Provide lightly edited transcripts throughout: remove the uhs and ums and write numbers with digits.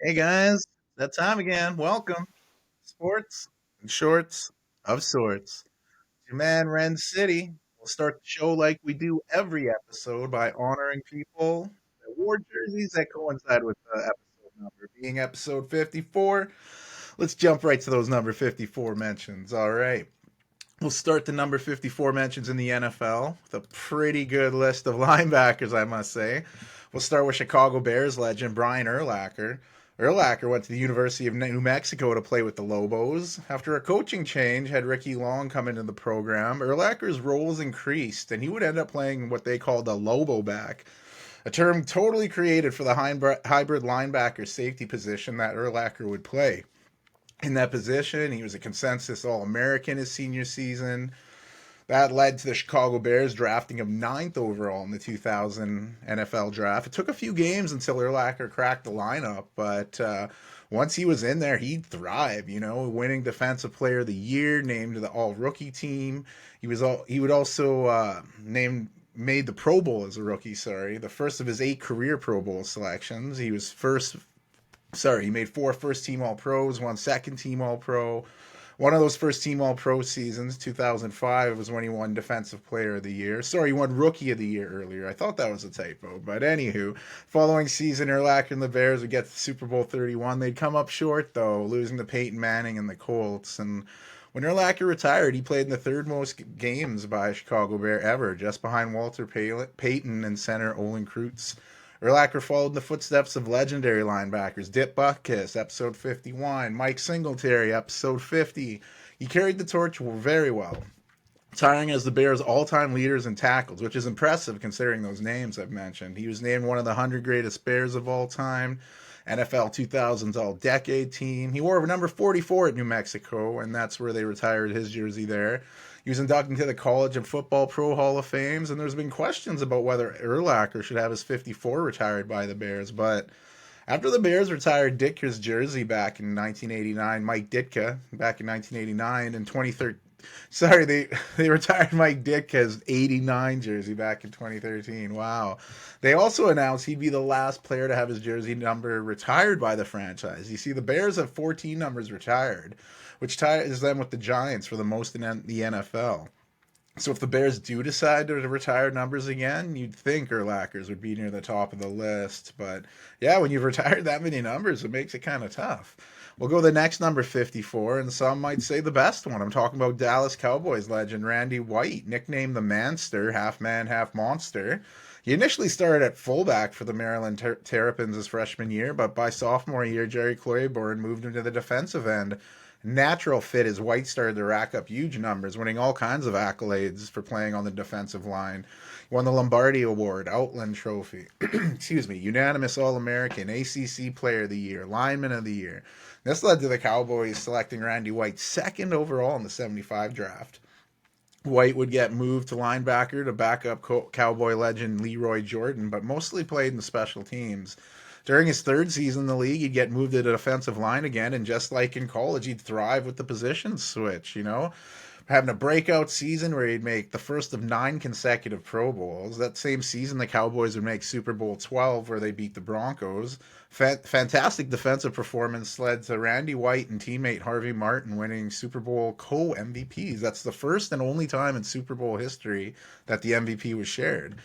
Hey guys, that time again. Welcome. Sports and shorts of sorts. Your man Ren City. We'll start the show like we do every episode by honoring people that wore jerseys that coincide with the episode number. Being episode 54, let's jump right to those number 54 mentions. All right. We'll start the number 54 mentions in the NFL with a pretty good list of linebackers, I must say. We'll start with Chicago Bears legend Brian Urlacher. Urlacher went to the University of New Mexico to play with the Lobos. After a coaching change, had Ricky Long come into the program. Urlacher's roles increased, and he would end up playing what they called a Lobo back, a term totally created for the hybrid linebacker safety position that Urlacher would play. In that position, he was a consensus All American his senior season. That led to the Chicago Bears drafting him ninth overall in the 2000 NFL draft. It took a few games until Urlacher cracked the lineup, but once he was in there, he'd thrive. Winning Defensive Player of the Year, named to the All Rookie team. He would also made the Pro Bowl as a rookie. Sorry, the first of his 8 career Pro Bowl selections. He made 4 first team All Pros, 1 second team All Pro. One of those first team All Pro seasons, 2005, was when he won Defensive Player of the Year. Sorry, he won Rookie of the Year earlier. I thought that was a typo. But anywho, following season, Urlacher and the Bears would get to Super Bowl 31. They'd come up short, though, losing to Peyton Manning and the Colts. And when Urlacher retired, he played in the third most games by a Chicago Bear ever, just behind Walter Payton and center Olin Kreutz. Urlacher followed in the footsteps of legendary linebackers Dick Butkus, episode 51, Mike Singletary, episode 50. He carried the torch very well, retiring as the Bears' all-time leaders in tackles, which is impressive considering those names I've mentioned. He was named one of the 100 greatest Bears of all time, NFL 2000's All-Decade Team. He wore number 44 at New Mexico, and that's where they retired his jersey there. He was inducted into the College and Football Pro Hall of Fames, and there's been questions about whether Urlacher should have his 54 retired by the Bears, but after the Bears retired Ditka's jersey back in 1989, Mike Ditka back in 1989 and 2013. Sorry, they retired Mike Ditka's 89 jersey back in 2013. Wow. They also announced he'd be the last player to have his jersey number retired by the franchise. You see, the Bears have 14 numbers retired, which ties them with the Giants for the most in the NFL. So if the Bears do decide to retire numbers again, you'd think Urlacher's would be near the top of the list. But yeah, when you've retired that many numbers, it makes it kind of tough. We'll go to the next number 54, and some might say the best one. I'm talking about Dallas Cowboys legend Randy White, nicknamed the Manster, half man, half monster. He initially started at fullback for the Maryland Terrapins his freshman year, but by sophomore year, Jerry Claiborne moved him to the defensive end. Natural fit as White started to rack up huge numbers, winning all kinds of accolades for playing on the defensive line. He won the Lombardi Award, Outland Trophy, excuse me, unanimous All American, ACC Player of the Year, Lineman of the Year. This led to the Cowboys selecting Randy White second overall in the 75 draft. White would get moved to linebacker to back up Cowboy legend Leroy Jordan, but mostly played in the special teams. During his third season in the league, he'd get moved to the defensive line again, and just like in college, he'd thrive with the position switch. Having a breakout season where he'd make the first of 9 consecutive Pro Bowls. That same season, the Cowboys would make Super Bowl 12, where they beat the Broncos. Fantastic defensive performance led to Randy White and teammate Harvey Martin winning Super Bowl co-MVPs. That's the first and only time in Super Bowl history that the MVP was shared.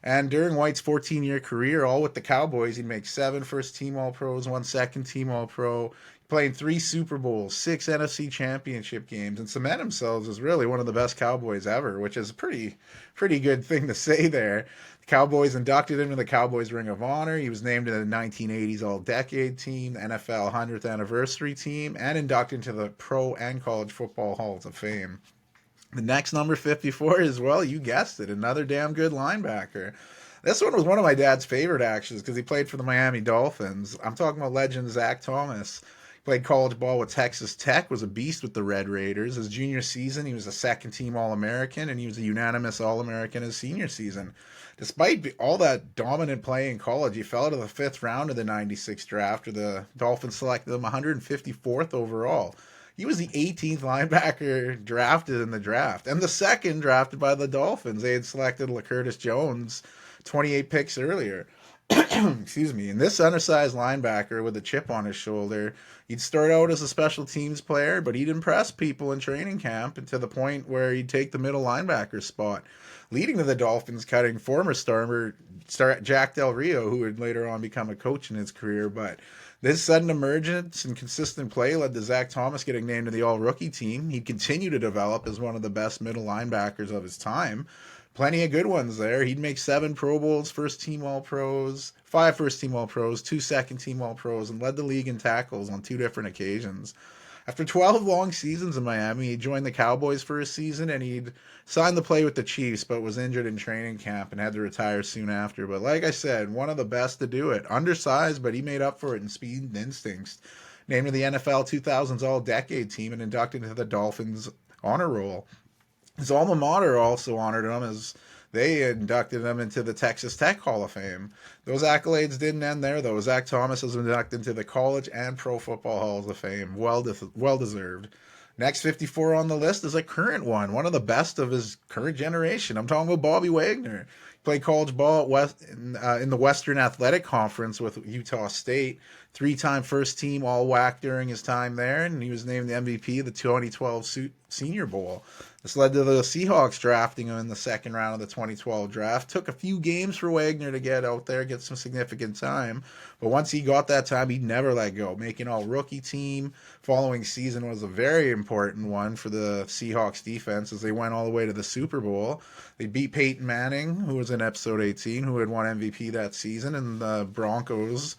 And during White's 14-year career, all with the Cowboys, he'd make 7 first-team All-Pros, 1 second-team All-Pro, playing 3 Super Bowls, 6 NFC Championship games, and cement himself as really one of the best Cowboys ever, which is a pretty good thing to say there. The Cowboys inducted him to the Cowboys Ring of Honor. He was named to the 1980s All-Decade Team, the NFL 100th Anniversary Team, and inducted into the Pro and College Football Halls of Fame. The next number 54 is, well, you guessed it, another damn good linebacker. This one was one of my dad's favorite actions because he played for the Miami Dolphins. I'm talking about legend Zach Thomas. He played college ball with Texas Tech, was a beast with the Red Raiders. His junior season, he was a second team All American, and he was a unanimous All American his senior season. Despite all that dominant play in college, he fell to the 5th round of the 96 draft, where the Dolphins selected him 154th overall. He was the 18th linebacker drafted in the draft, and the second drafted by the Dolphins. They had selected LaCurtis Jones 28 picks earlier. Excuse me. And this undersized linebacker with a chip on his shoulder, he'd start out as a special teams player, but he'd impress people in training camp and to the point where he'd take the middle linebacker spot, leading to the Dolphins cutting former star Jack Del Rio, who would later on become a coach in his career. But this sudden emergence and consistent play led to Zach Thomas getting named to the All-Rookie team. He'd continue to develop as one of the best middle linebackers of his time. Plenty of good ones there. He'd make 7 Pro Bowls, first team All Pros, 5 first team All Pros, 2 second team All Pros, and led the league in tackles on 2 different occasions. After 12 long seasons in Miami, he joined the Cowboys for a season and he'd signed the play with the Chiefs, but was injured in training camp and had to retire soon after. But like I said, one of the best to do it. Undersized, but he made up for it in speed and instincts. Named to the NFL 2000s All Decade team and inducted into the Dolphins honor roll. His alma mater also honored him as they inducted him into the Texas Tech Hall of Fame. Those accolades didn't end there, though. Zach Thomas was inducted into the College and Pro Football Halls of Fame. Well deserved. Next 54 on the list is a current one of the best of his current generation. I'm talking about Bobby Wagner. He played college ball in the Western Athletic Conference with Utah State. 3-time first team All WAC during his time there, and he was named the MVP of the 2012 Senior Bowl. This led to the Seahawks drafting him in the second round of the 2012 draft. Took a few games for Wagner to get out there, get some significant time. But once he got that time, he'd never let go. Making All-Rookie team. Following season was a very important one for the Seahawks defense as they went all the way to the Super Bowl. They beat Peyton Manning, who was in episode 18, who had won MVP that season, and the Broncos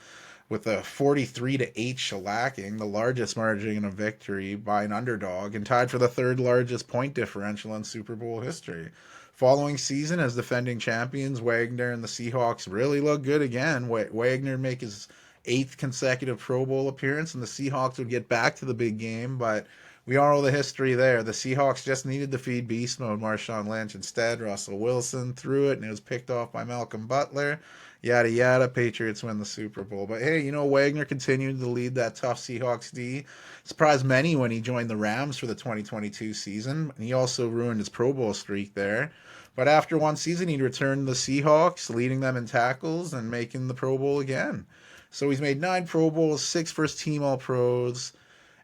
with a 43-8 shellacking, the largest margin of victory by an underdog, and tied for the third largest point differential in Super Bowl history. Following season as defending champions, Wagner and the Seahawks really looked good again. Wagner would make his 8th consecutive Pro Bowl appearance, and the Seahawks would get back to the big game, but we all know the history there. The Seahawks just needed to feed beast mode Marshawn Lynch. Instead, Russell Wilson threw it, and it was picked off by Malcolm Butler. Yada yada, Patriots win the Super Bowl. But hey, Wagner continued to lead that tough Seahawks D. Surprised many when he joined the Rams for the 2022 season. And he also ruined his Pro Bowl streak there. But after one season, he'd returned to the Seahawks, leading them in tackles and making the Pro Bowl again. So he's made 9 Pro Bowls, 6 first team All Pros,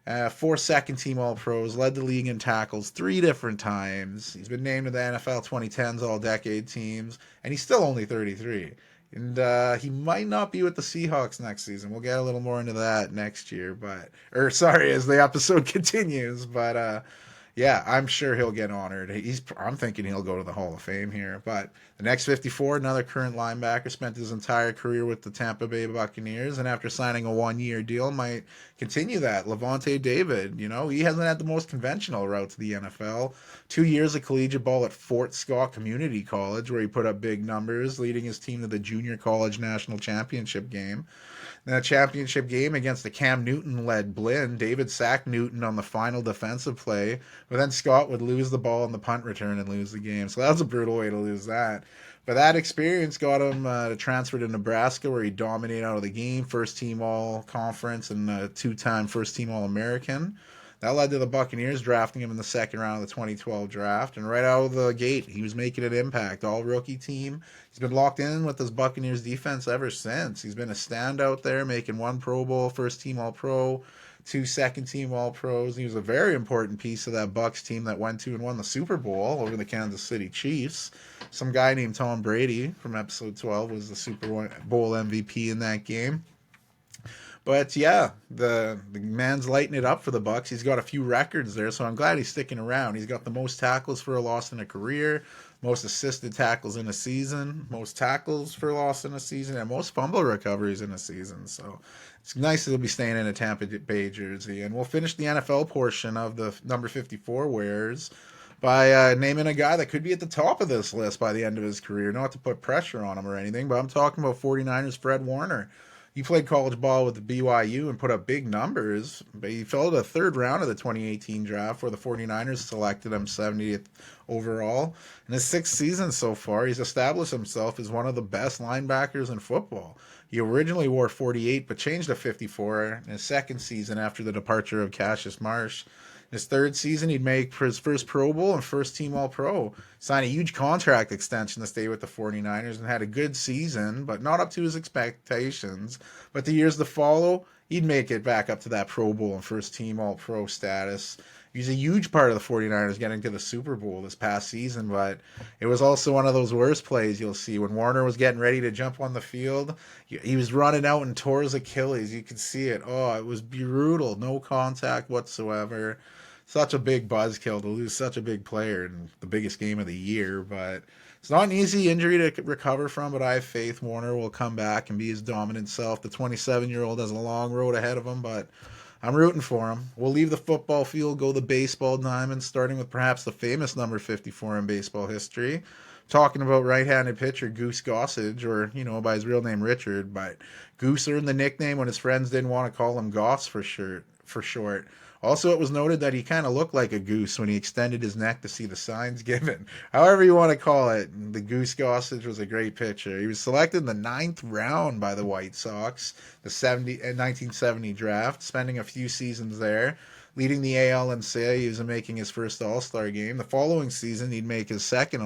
4 second team All Pros, led the league in tackles 3 different times. He's been named to the NFL 2010s All Decade teams, and he's still only 33. And he might not be with the Seahawks next season. We'll get a little more into that next year, as the episode continues. But yeah, I'm sure he'll get honored. I'm thinking he'll go to the Hall of Fame here. But the next 54, another current linebacker, spent his entire career with the Tampa Bay Buccaneers, and after signing a 1-year deal, might continue that. Levante David, he hasn't had the most conventional route to the NFL. 2 years of collegiate ball at Fort Scott Community College, where he put up big numbers, leading his team to the Junior College National Championship game. In that championship game against the Cam Newton-led Blinn, David sacked Newton on the final defensive play, but then Scott would lose the ball on the punt return and lose the game. So that was a brutal way to lose that. But that experience got him to transfer to Nebraska, where he dominated out of the game, first-team All-Conference and 2-time first-team All-American. That led to the Buccaneers drafting him in the second round of the 2012 draft. And right out of the gate, he was making an impact. All-rookie team. He's been locked in with this Buccaneers defense ever since. He's been a standout there, making 1 Pro Bowl, first-team All-Pro, 2 second-team All-Pros. He was a very important piece of that Bucs team that went to and won the Super Bowl over the Kansas City Chiefs. Some guy named Tom Brady from episode 12 was the Super Bowl MVP in that game. But yeah, the man's lighting it up for the Bucs. He's got a few records there, so I'm glad he's sticking around. He's got the most tackles for a loss in a career, most assisted tackles in a season, most tackles for a loss in a season, and most fumble recoveries in a season. So it's nice that he'll be staying in a Tampa Bay jersey. And we'll finish the NFL portion of the number 54 wearers by naming a guy that could be at the top of this list by the end of his career. Not to put pressure on him or anything, but I'm talking about 49ers Fred Warner. He played college ball with the BYU and put up big numbers, but he fell to the third round of the 2018 draft where the 49ers selected him 70th overall. In his 6th season so far, he's established himself as one of the best linebackers in football. He originally wore 48 but changed to 54 in his 2nd season after the departure of Cassius Marsh. His third season, he'd make for his first Pro Bowl and first team All Pro. Signed a huge contract extension to stay with the 49ers and had a good season, but not up to his expectations. But the years to follow, he'd make it back up to that Pro Bowl and first team All Pro status. He's a huge part of the 49ers getting to the Super Bowl this past season, but it was also one of those worst plays you'll see when Warner was getting ready to jump on the field. He was running out and tore his Achilles. You could see it. Oh, it was brutal. No contact whatsoever. Such a big buzzkill to lose such a big player in the biggest game of the year, but it's not an easy injury to recover from, but I have faith Warner will come back and be his dominant self. The 27-year-old has a long road ahead of him, but I'm rooting for him. We'll leave the football field, go the baseball diamond, starting with perhaps the famous number 54 in baseball history. Talking about right-handed pitcher Goose Gossage, or, by his real name Richard, but Goose earned the nickname when his friends didn't want to call him Goss for short. Also, it was noted that he kind of looked like a goose when he extended his neck to see the signs given. However you want to call it, the Goose Gossage was a great pitcher. He was selected in the 9th round by the White Sox, the 1970 draft, spending a few seasons there, leading the AL and saves and making his first All-Star game. The following season, he'd make his second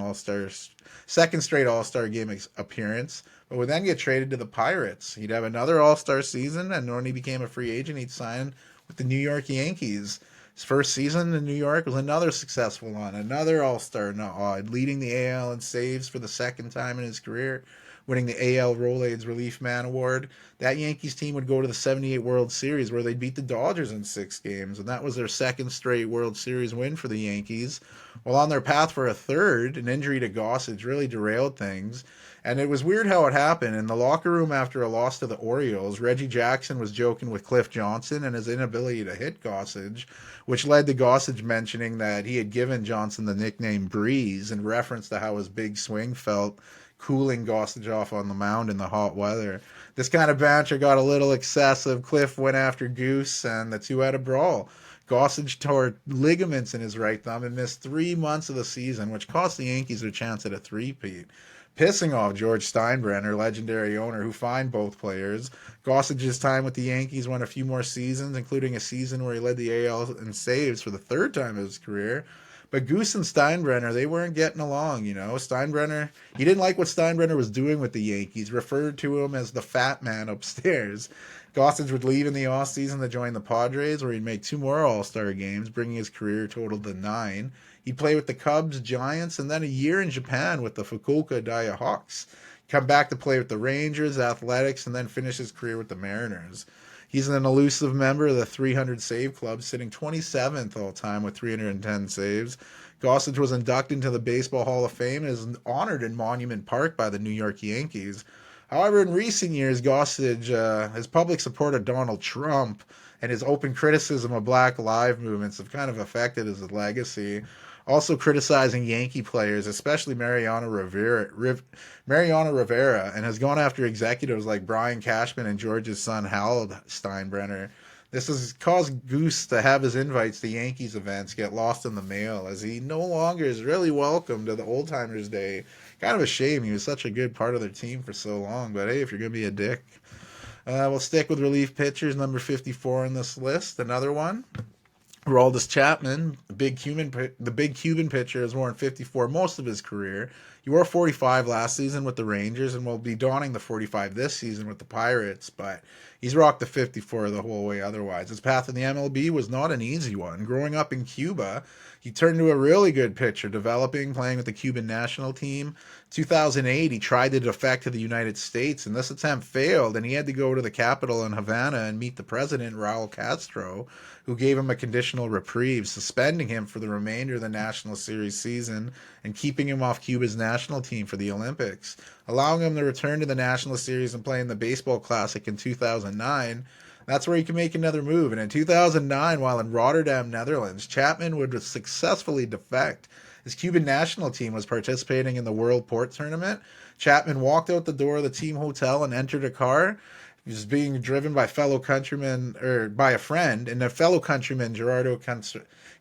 straight All-Star game appearance, but would then get traded to the Pirates. He'd have another All-Star season, and when he became a free agent, he'd sign with the New York Yankees. His first season in New York was another successful one, another All-Star nod, leading the AL in saves for the second time in his career, winning the AL Rolaids Relief Man Award. That Yankees team would go to the 78 World Series where they'd beat the Dodgers in 6 games, and that was their second straight World Series win for the Yankees. While on their path for a third, an injury to Gossage really derailed things. And it was weird how it happened. In the locker room after a loss to the Orioles, Reggie Jackson was joking with Cliff Johnson and his inability to hit Gossage, which led to Gossage mentioning that he had given Johnson the nickname Breeze in reference to how his big swing felt, cooling Gossage off on the mound in the hot weather. This kind of banter got a little excessive. Cliff went after Goose, and the two had a brawl. Gossage tore ligaments in his right thumb and missed 3 months of the season, which cost the Yankees their chance at a three-peat, pissing off George Steinbrenner, legendary owner who fined both players. Gossage's time with the Yankees went a few more seasons, including a season where he led the AL in saves for the third time of his career. But Goose and Steinbrenner, they weren't getting along, Steinbrenner, he didn't like what Steinbrenner was doing with the Yankees, referred to him as the fat man upstairs. Gossage would leave in the offseason to join the Padres, where he'd make 2 more All-Star games, bringing his career total to 9. He'd play with the Cubs, Giants, and then a year in Japan with the Fukuoka Daya Hawks. Come back to play with the Rangers, Athletics, and then finish his career with the Mariners. He's an elusive member of the 300 save club, sitting 27th all time with 310 saves. Gossage was inducted into the Baseball Hall of Fame and is honored in Monument Park by the New York Yankees. However, in recent years, Gossage, his public support of Donald Trump and his open criticism of Black Lives movements have kind of affected his legacy. Also criticizing Yankee players, especially Mariano Rivera, and has gone after executives like Brian Cashman and George's son Harold Steinbrenner. This has caused Goose to have his invites to Yankees events get lost in the mail, as he no longer is really welcome to the Old Timers Day. Kind of a shame. He was such a good part of their team for so long, but hey, if you're going to be a dick. We'll stick with relief pitchers, number 54 on this list. Another one, Aroldis Chapman, the big Cuban pitcher, has worn 54 most of his career. He wore 45 last season with the Rangers and will be donning the 45 this season with the Pirates, but he's rocked the 54 the whole way otherwise. His path in the MLB was not an easy one. Growing up in Cuba, he turned into a really good pitcher, playing with the Cuban national team. 2008, he tried to defect to the United States, and this attempt failed, and he had to go to the capital in Havana and meet the president, Raul Castro, who gave him a conditional reprieve, suspending him for the remainder of the National Series season and keeping him off Cuba's national team for the Olympics, allowing him to return to the National Series and play in the Baseball Classic in 2009. That's where he can make another move. And in 2009, while in Rotterdam, Netherlands, Chapman would successfully defect. His Cuban national team was participating in the World Port Tournament. Chapman walked out the door of the team hotel and entered a car. He was being driven by by a friend, and a fellow countryman, Gerardo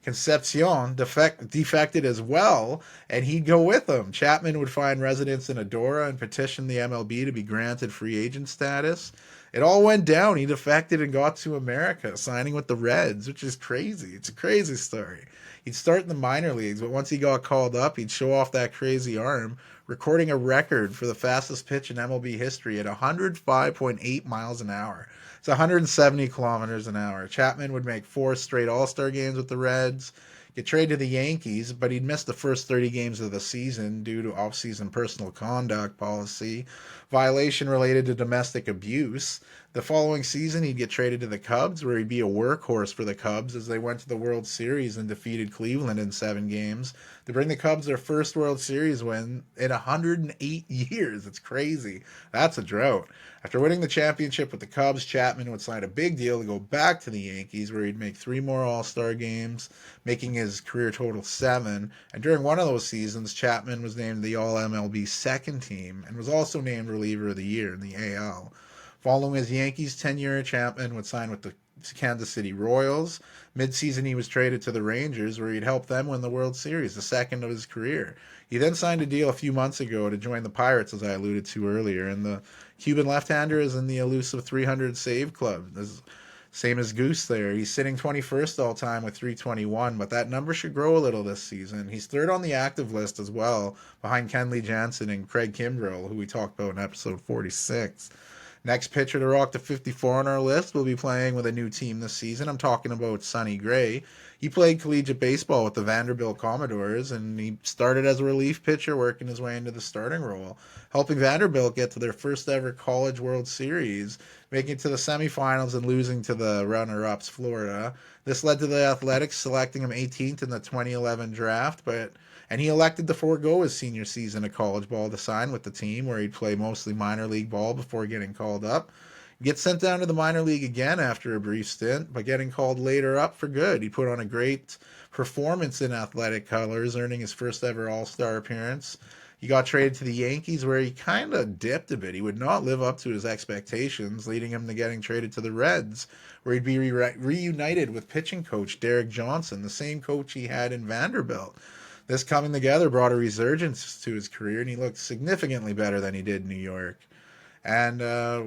Concepcion, defected as well, and he'd go with him. Chapman would find residence in Adora and petition the MLB to be granted free agent status. It all went down. He defected and got to America, signing with the Reds, which is crazy. It's a crazy story. He'd start in the minor leagues, but once he got called up, he'd show off that crazy arm, recording a record for the fastest pitch in MLB history at 105.8 miles an hour. It's 170 kilometers an hour. Chapman would make 4 straight All-Star games with the Reds, get traded to the Yankees, but he'd miss the first 30 games of the season due to off-season personal conduct policy, violation related to domestic abuse. The following season, he'd get traded to the Cubs, where he'd be a workhorse for the Cubs as they went to the World Series and defeated Cleveland in 7 games to bring the Cubs their first World Series win in 108 years. It's crazy. That's a drought. After winning the championship with the Cubs, Chapman would sign a big deal to go back to the Yankees, where he'd make 3 more All-Star games, making his career total 7. And during one of those seasons, Chapman was named the All-MLB second team and was also named reliever of the year in the AL. Following his Yankees tenure, Chapman would sign with the Kansas City Royals. Mid-season, he was traded to the Rangers, where he'd help them win the World Series, the second of his career. He then signed a deal a few months ago to join the Pirates, as I alluded to earlier, and the Cuban left-hander is in the elusive 300 save club. Same as Goose there. He's sitting 21st all time with 321, but that number should grow a little this season. He's third on the active list as well, behind Kenley Jansen and Craig Kimbrell, who we talked about in episode 46. Next pitcher to rock the 54 on our list will be playing with a new team this season. I'm talking about Sonny Gray. He played collegiate baseball with the Vanderbilt Commodores, and he started as a relief pitcher, working his way into the starting role, helping Vanderbilt get to their first ever College World Series, making it to the semifinals and losing to the runner-ups Florida. This led to the Athletics selecting him 18th in the 2011 draft, and he elected to forego his senior season of college ball to sign with the team, where he'd play mostly minor league ball before getting called up. He'd get sent down to the minor league again after a brief stint, but getting called later up for good. He put on a great performance in athletic colors, earning his first ever All-Star appearance. He got traded to the Yankees, where he kind of dipped a bit. He would not live up to his expectations, leading him to getting traded to the Reds, where he'd be reunited with pitching coach Derek Johnson, the same coach he had in Vanderbilt. This coming together brought a resurgence to his career, and he looked significantly better than he did in New York. And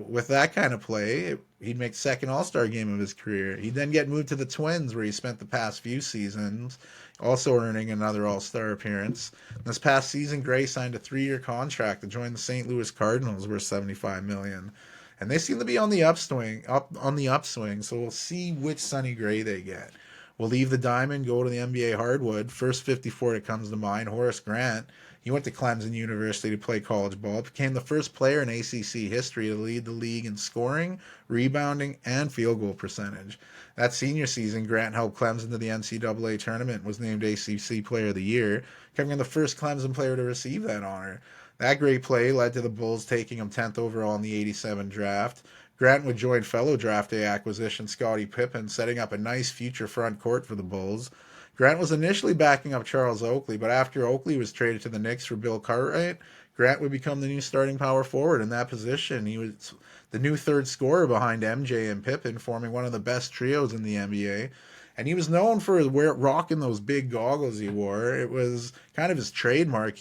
with that kind of play, he'd make second All-Star game of his career. He'd then get moved to the Twins, where he spent the past few seasons, also earning another All-Star appearance. This past season, Gray signed a 3-year contract to join the St. Louis Cardinals, worth $75 million. And they seem to be on the upswing, so we'll see which Sonny Gray they get. We'll leave the diamond, go to the NBA hardwood. First 54 that comes to mind, Horace Grant. He went to Clemson University to play college ball, became the first player in ACC history to lead the league in scoring, rebounding, and field goal percentage. That senior season, Grant helped Clemson to the NCAA tournament, was named ACC Player of the Year, becoming the first Clemson player to receive that honor. That great play led to the Bulls taking him 10th overall in the '87 draft. Grant would join fellow draft day acquisition Scottie Pippen, setting up a nice future front court for the Bulls. Grant was initially backing up Charles Oakley, but after Oakley was traded to the Knicks for Bill Cartwright, Grant would become the new starting power forward in that position. He was the new third scorer behind MJ and Pippen, forming one of the best trios in the NBA. And he was known for rocking those big goggles he wore. It was kind of his trademark.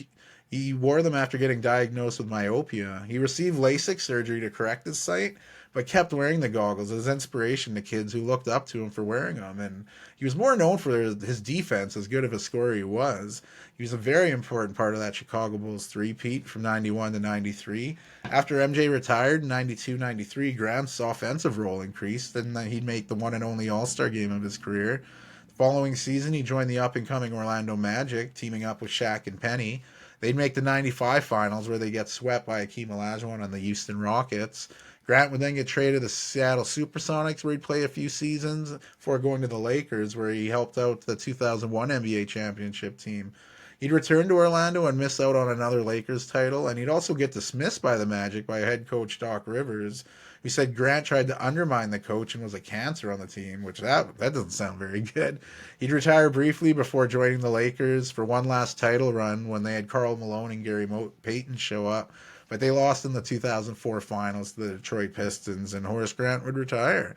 He wore them after getting diagnosed with myopia. He received LASIK surgery to correct his sight, but kept wearing the goggles as inspiration to kids who looked up to him for wearing them. And he was more known for his defense, as good of a scorer he was. He was a very important part of that Chicago Bulls three-peat from 91 to 93. After MJ retired in 92-93, Grant's offensive role increased, and he'd make the one and only All-Star game of his career. The following season, he joined the up-and-coming Orlando Magic, teaming up with Shaq and Penny. They'd make the 95 finals, where they get swept by Hakeem Olajuwon and the Houston Rockets. Grant would then get traded to the Seattle Supersonics, where he'd play a few seasons before going to the Lakers, where he helped out the 2001 NBA championship team. He'd return to Orlando and miss out on another Lakers title, and he'd also get dismissed by the Magic by head coach Doc Rivers, who said Grant tried to undermine the coach and was a cancer on the team, which that doesn't sound very good. He'd retire briefly before joining the Lakers for one last title run when they had Karl Malone and Gary Payton show up, but they lost in the 2004 finals to the Detroit Pistons, and Horace Grant would retire.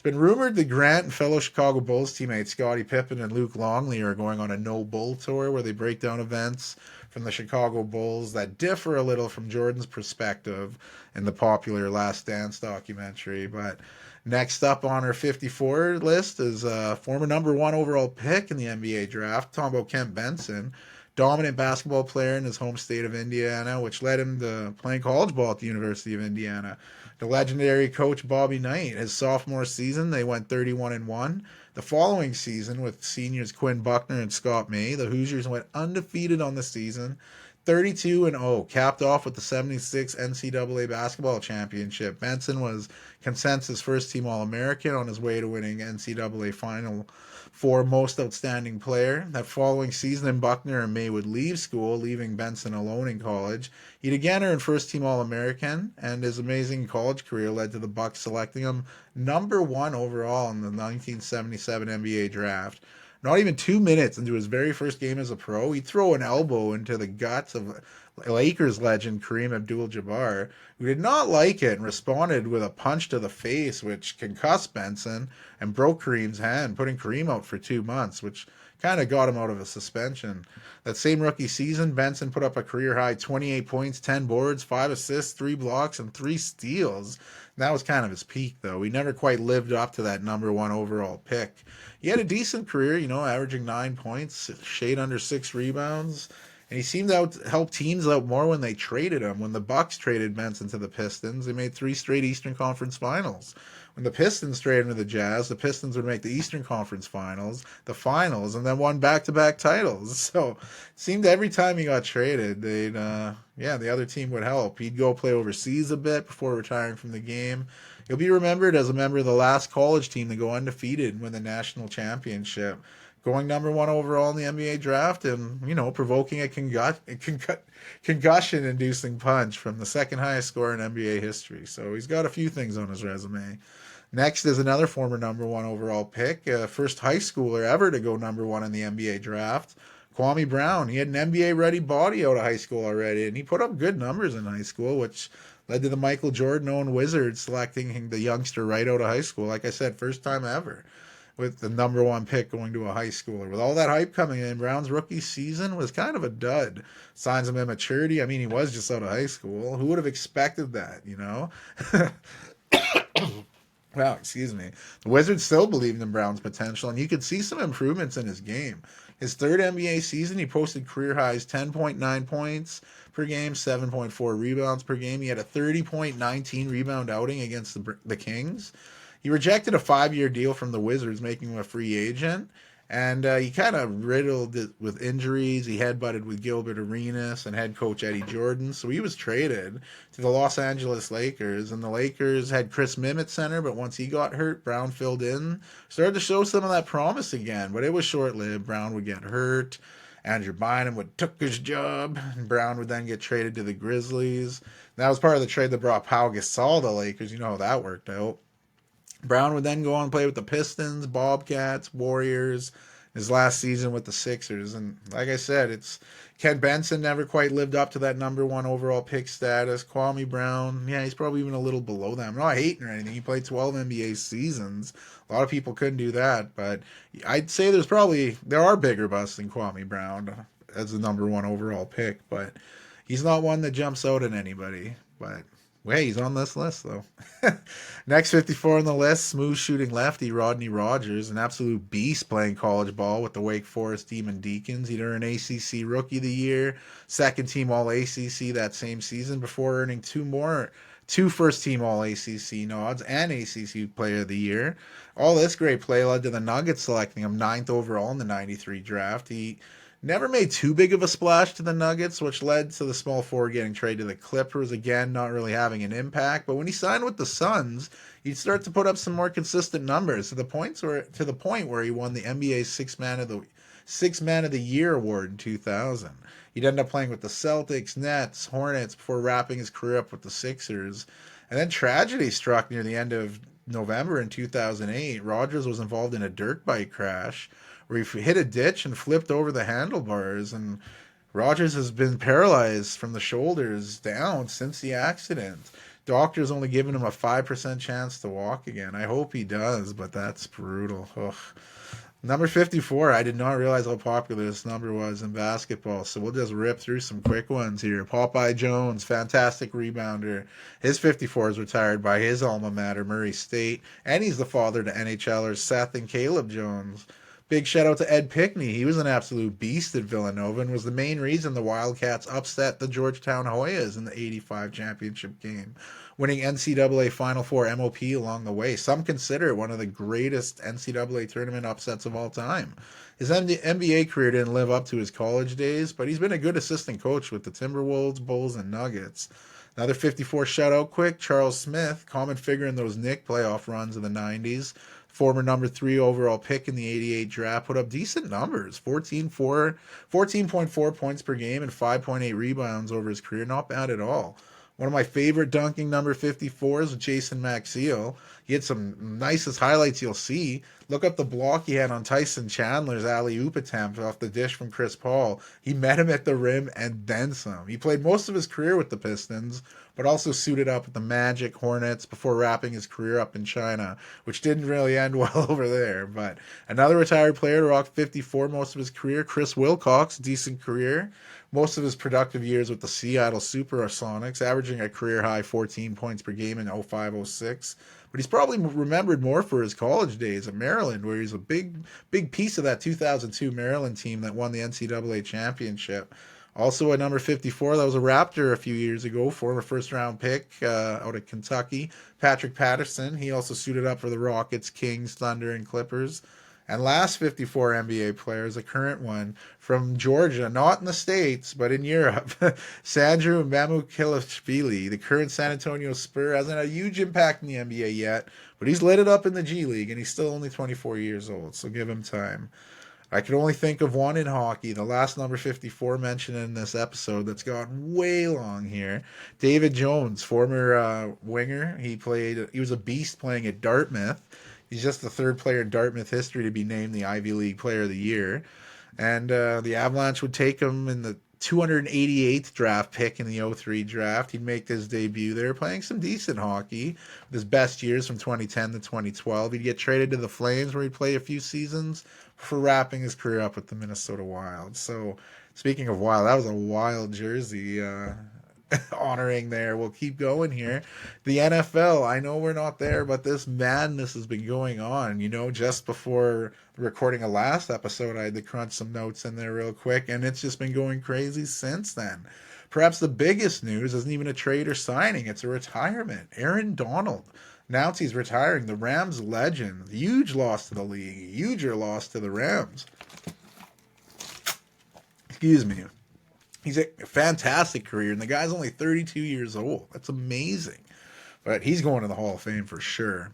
It's been rumored that Grant and fellow Chicago Bulls teammates Scottie Pippen and Luke Longley are going on a no bull tour where they break down events from the Chicago Bulls that differ a little from Jordan's perspective in the popular Last Dance documentary. But next up on our 54 list is former number one overall pick in the NBA draft, talking about Kent Benson, dominant basketball player in his home state of Indiana, which led him to playing college ball at the University of Indiana. The legendary coach Bobby Knight, his sophomore season, they went 31-1. The following season, with seniors Quinn Buckner and Scott May, the Hoosiers went undefeated on the season, 32-0, capped off with the 76 NCAA basketball championship. Benson was consensus first team All American on his way to winning NCAA Final Four Most Outstanding Player. That following season, Buckner and May would leave school, leaving Benson alone in college. He'd again earn first team All American, and his amazing college career led to the Bucks selecting him number one overall in the 1977 NBA draft. Not even 2 minutes into his very first game as a pro, he'd throw an elbow into the guts of Lakers legend Kareem Abdul-Jabbar, who did not like it and responded with a punch to the face, which concussed Benson and broke Kareem's hand, putting Kareem out for 2 months, which kind of got him out of a suspension. That same rookie season, Benson put up a career high 28 points, 10 boards, 5 assists, 3 blocks, and 3 steals. And that was kind of his peak, though. He never quite lived up to that number one overall pick. He had a decent career, averaging 9 points, shade under 6 rebounds. And he seemed to help teams out more when they traded him. When the Bucks traded Benson to the Pistons, they made 3 straight Eastern Conference Finals. When the Pistons traded him to the Jazz, the Pistons would make the Eastern Conference Finals, the Finals, and then won back-to-back titles. So it seemed every time he got traded, the other team would help. He'd go play overseas a bit before retiring from the game. He'll be remembered as a member of the last college team to go undefeated and win the national championship, going number one overall in the NBA draft and, provoking a concussion-inducing punch from the second highest scorer in NBA history. So he's got a few things on his resume. Next is another former number one overall pick, first high schooler ever to go number one in the NBA draft, Kwame Brown. He had an NBA-ready body out of high school already, and he put up good numbers in high school, which led to the Michael Jordan-owned Wizards selecting the youngster right out of high school. Like I said, first time ever, with the number one pick going to a high schooler. With all that hype coming in, Brown's rookie season was kind of a dud. Signs of immaturity. I mean, he was just out of high school. Who would have expected that, Wow, excuse me. The Wizards still believed in Brown's potential, and you could see some improvements in his game. His third NBA season, he posted career highs 10.9 points per game, 7.4 rebounds per game. He had a 30.19 rebound outing against the Kings. He rejected a 5-year deal from the Wizards, making him a free agent. And he kind of riddled it with injuries. He headbutted with Gilbert Arenas and head coach Eddie Jordan. So he was traded to the Los Angeles Lakers. And the Lakers had Chris Mim at center, but once he got hurt, Brown filled in. Started to show some of that promise again, but it was short-lived. Brown would get hurt. Andrew Bynum would took his job. And Brown would then get traded to the Grizzlies. That was part of the trade that brought Pau Gasol to the Lakers. You know how that worked out. Brown would then go on and play with the Pistons, Bobcats, Warriors, his last season with the Sixers. And like I said, Kent Benson never quite lived up to that number one overall pick status. Kwame Brown, he's probably even a little below that. I'm not hating or anything. He played 12 NBA seasons. A lot of people couldn't do that. But I'd say there are bigger busts than Kwame Brown as the number one overall pick. But he's not one that jumps out at anybody. But hey, he's on this list, though. Next 54 on the list, smooth shooting lefty Rodney Rogers, an absolute beast playing college ball with the Wake Forest Demon Deacons. He'd earn ACC Rookie of the Year, second team All-ACC that same season before earning two first-team All-ACC nods and ACC Player of the Year. All this great play led to the Nuggets selecting him 9th overall in the 93 draft. He never made too big of a splash to the Nuggets, which led to the small forward getting traded to the Clippers, again, not really having an impact. But when he signed with the Suns, he'd start to put up some more consistent numbers to the point where he won the NBA's Six Man of the Year award in 2000. He'd end up playing with the Celtics, Nets, Hornets before wrapping his career up with the Sixers. And then tragedy struck near the end of November in 2008. Rogers was involved in a dirt bike crash where he hit a ditch and flipped over the handlebars, and Rogers has been paralyzed from the shoulders down since the accident. Doctor's only giving him a 5% chance to walk again. I hope he does, but that's brutal. Ugh. Number 54, I did not realize how popular this number was in basketball, so we'll just rip through some quick ones here. Popeye Jones, fantastic rebounder. His 54 is retired by his alma mater, Murray State, and he's the father to NHLers Seth and Caleb Jones. Big shout out to Ed Pickney. He was an absolute beast at Villanova and was the main reason the Wildcats upset the Georgetown Hoyas in the '85 championship game, winning NCAA Final Four MOP along the way. Some consider it one of the greatest NCAA tournament upsets of all time. His NBA career didn't live up to his college days, but he's been a good assistant coach with the Timberwolves, Bulls, and Nuggets. Another 54 shout out quick, Charles Smith, common figure in those Knick playoff runs of the 90s. Former number 3 overall pick in the '88 draft, put up decent numbers, 14.4 points per game and 5.8 rebounds over his career. Not bad at all. One of my favorite dunking number 54s was Jason Maxiell. He had some nicest highlights you'll see. Look up the block he had on Tyson Chandler's alley-oop attempt off the dish from Chris Paul. He met him at the rim and then some. He played most of his career with the Pistons, but also suited up with the Magic, Hornets before wrapping his career up in China, which didn't really end well over there. But another retired player to rock 54 most of his career, Chris Wilcox, decent career. Most of his productive years with the Seattle Supersonics, averaging a career-high 14 points per game in 05-06. But he's probably remembered more for his college days at Maryland, where he's a big piece of that 2002 Maryland team that won the NCAA championship. Also at number 54, that was a Raptor a few years ago, former first-round pick out of Kentucky, Patrick Patterson. He also suited up for the Rockets, Kings, Thunder, and Clippers. And last 54 NBA players, a current one from Georgia, not in the States, but in Europe, Sandro Mamukelashvili, the current San Antonio Spur, hasn't had a huge impact in the NBA yet, but he's lit it up in the G League, and he's still only 24 years old, so give him time. I could only think of one in hockey, the last number 54 mentioned in this episode that's gone way long here. David Jones, former winger. He was a beast playing at Dartmouth. He's just the third player in Dartmouth history to be named the Ivy League Player of the Year. And the Avalanche would take him in the 288th draft pick in the '03 draft. He'd make his debut there, playing some decent hockey. With his best years from 2010 to 2012. He'd get traded to the Flames, where he'd play a few seasons before wrapping his career up with the Minnesota Wild. So, speaking of Wild, that was a wild jersey honoring there. We'll keep going here. The NFL, I know we're not there, but this madness has been going on. You know, just before recording a last episode, I had to crunch some notes in there real quick, and it's just been going crazy since then. Perhaps the biggest news isn't even a trade or signing, it's a retirement. Aaron Donald announced he's retiring. The Rams legend. Huge loss to the league. Huger loss to the Rams. Excuse me. He's a fantastic career, and the guy's only 32 years old. That's amazing. But he's going to the Hall of Fame for sure.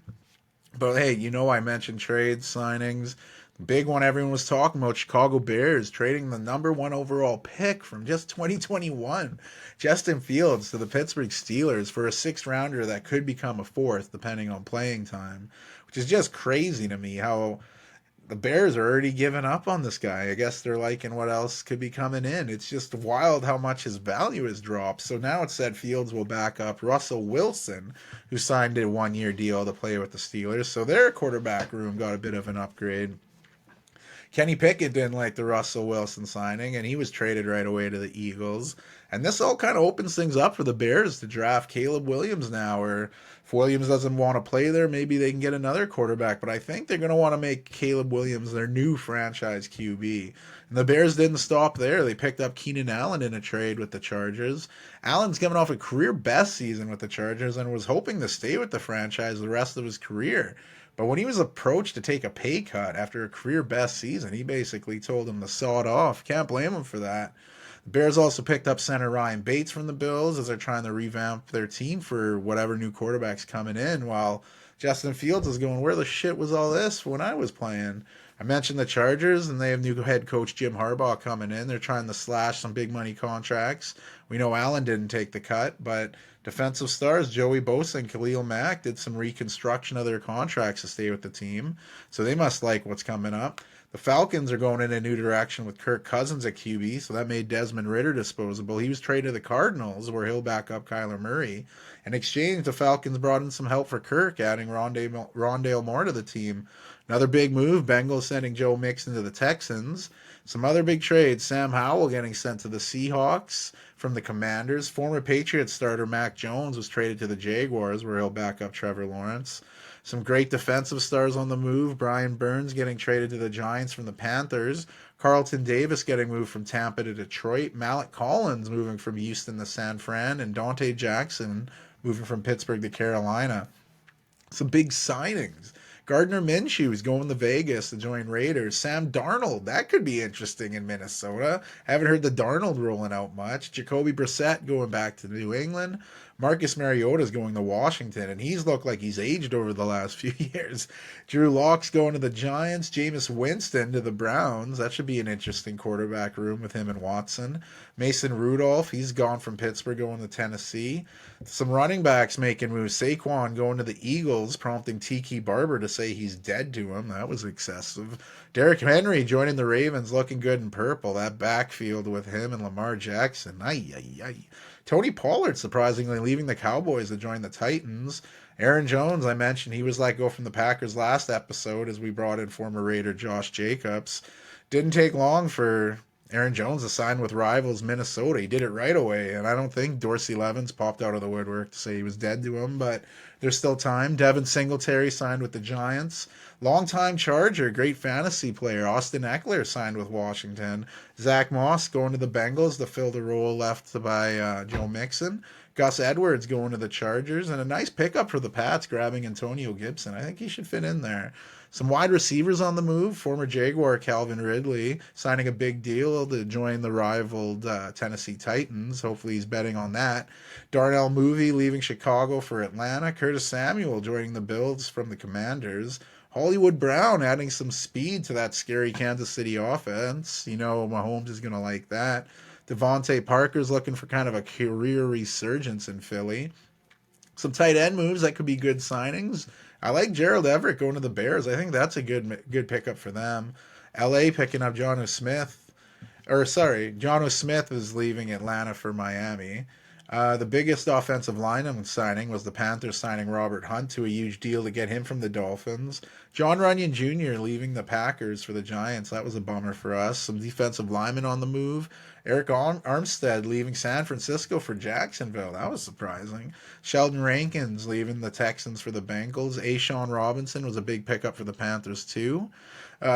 But hey, you know I mentioned trades, signings. The big one everyone was talking about, Chicago Bears trading the number 1 overall pick from just 2021, Justin Fields, to the Pittsburgh Steelers for a 6th rounder that could become a 4th depending on playing time, which is just crazy to me how the Bears are already giving up on this guy. I guess they're liking what else could be coming in. It's just wild how much his value has dropped. So now it's said Fields will back up Russell Wilson, who signed a 1-year deal to play with the Steelers. So their quarterback room got a bit of an upgrade. Kenny Pickett didn't like the Russell Wilson signing, and he was traded right away to the Eagles. And this all kind of opens things up for the Bears to draft Caleb Williams now, or if Williams doesn't want to play there, maybe they can get another quarterback. But I think they're going to want to make Caleb Williams their new franchise QB. And the Bears didn't stop there. They picked up Keenan Allen in a trade with the Chargers. Allen's coming off a career best season with the Chargers and was hoping to stay with the franchise the rest of his career. But when he was approached to take a pay cut after a career best season, he basically told him to saw it off. Can't blame him for that. The Bears also picked up center Ryan Bates from the Bills as they're trying to revamp their team for whatever new quarterback's coming in, while Justin Fields is going, where the shit was all this when I was playing? I mentioned the Chargers, and they have new head coach Jim Harbaugh coming in. They're trying to slash some big money contracts We know Allen didn't take the cut, but defensive stars Joey Bosa and Khalil Mack did some reconstruction of their contracts to stay with the team, so they must like what's coming up. The Falcons are going in a new direction with Kirk Cousins at QB, so that made Desmond Ridder disposable. He was traded to the Cardinals, where he'll back up Kyler Murray. In exchange, the Falcons brought in some help for Kirk, adding Rondale Moore to the team. Another big move, Bengals sending Joe Mixon to the Texans. Some other big trades, Sam Howell getting sent to the Seahawks from the Commanders. Former Patriots starter Mac Jones was traded to the Jaguars, where he'll back up Trevor Lawrence. Some great defensive stars on the move. Brian Burns getting traded to the Giants from the Panthers. Carlton Davis getting moved from Tampa to Detroit. Malik Collins moving from Houston to San Fran. And Dante Jackson moving from Pittsburgh to Carolina. Some big signings. Gardner Minshew is going to Vegas to join Raiders. Sam Darnold, that could be interesting in Minnesota. Haven't heard the Darnold rolling out much. Jacoby Brissett going back to New England. Marcus Mariota is going to Washington, and he's looked like he's aged over the last few years. Drew Lock's going to the Giants. Jameis Winston to the Browns. That should be an interesting quarterback room with him and Watson. Mason Rudolph, he's gone from Pittsburgh going to Tennessee. Some running backs making moves. Saquon going to the Eagles, prompting Tiki Barber to say he's dead to him. That was excessive. Derrick Henry joining the Ravens, looking good in purple. That backfield with him and Lamar Jackson. Ay, ay, ay. Tony Pollard surprisingly leaving the Cowboys to join the Titans. Aaron Jones, I mentioned he was let go from the Packers last episode as we brought in former Raider Josh Jacobs. Didn't take long for Aaron Jones to sign with rivals Minnesota. He did it right away, and I don't think Dorsey Levens popped out of the woodwork to say he was dead to him, but there's still time. Devin Singletary signed with the Giants. Longtime Charger, great fantasy player, Austin Eckler signed with Washington. Zach Moss going to the Bengals to fill the role left by Joe Mixon. Gus Edwards going to the Chargers, and a nice pickup for the Pats, grabbing Antonio Gibson. I think he should fit in there. Some wide receivers on the move. Former Jaguar Calvin Ridley signing a big deal to join the rivaled Tennessee Titans. Hopefully he's betting on that. Darnell Mooney leaving Chicago for Atlanta. Curtis Samuel joining the Bills from the Commanders. Hollywood Brown adding some speed to that scary Kansas City offense. You know Mahomes is going to like that. Devontae Parker's looking for kind of a career resurgence in Philly. Some tight end moves that could be good signings. I like Gerald Everett going to the Bears. I think that's a good pickup for them. LA picking up Jonnu Smith. Jonnu Smith is leaving Atlanta for Miami. The biggest offensive lineman signing was the Panthers signing Robert Hunt to a huge deal to get him from the Dolphins. John Runyon Jr. leaving the Packers for the Giants. That was a bummer for us. Some defensive linemen on the move. Eric Armstead leaving San Francisco for Jacksonville. That was surprising. Sheldon Rankins leaving the Texans for the Bengals. Ashawn Robinson was a big pickup for the Panthers too.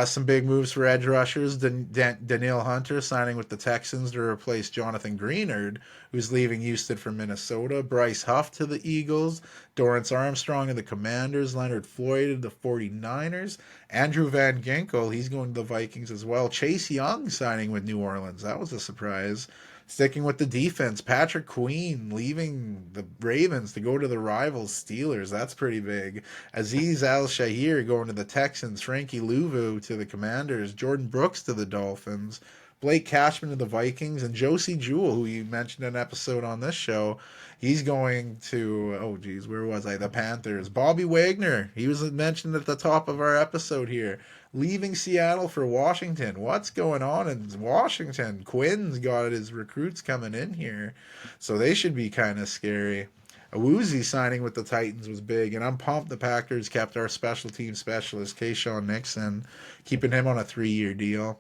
Some big moves for edge rushers. Danielle Hunter signing with the Texans to replace Jonathan Greenard, who's leaving Houston for Minnesota. Bryce Huff to the Eagles. Dorrance Armstrong of the Commanders. Leonard Floyd of the 49ers. Andrew Van Ginkel, he's going to the Vikings as well. Chase Young signing with New Orleans. That was a surprise. Sticking with the defense, Patrick Queen leaving the Ravens to go to the rivals Steelers. That's pretty big. Azeez Al-Shahir going to the Texans. Frankie Louvu to the Commanders. Jordan Brooks to the Dolphins. Blake Cashman to the Vikings. And Josie Jewell, who you mentioned in an episode on this show, he's going to, where was I? The Panthers. Bobby Wagner, he was mentioned at the top of our episode here, leaving Seattle for Washington. What's going on in Washington? Quinn's got his recruits coming in here, so they should be kind of scary. Awuzie signing with the Titans was big, and I'm pumped the Packers kept our special team specialist, Kayshawn Nixon, keeping him on a 3-year deal.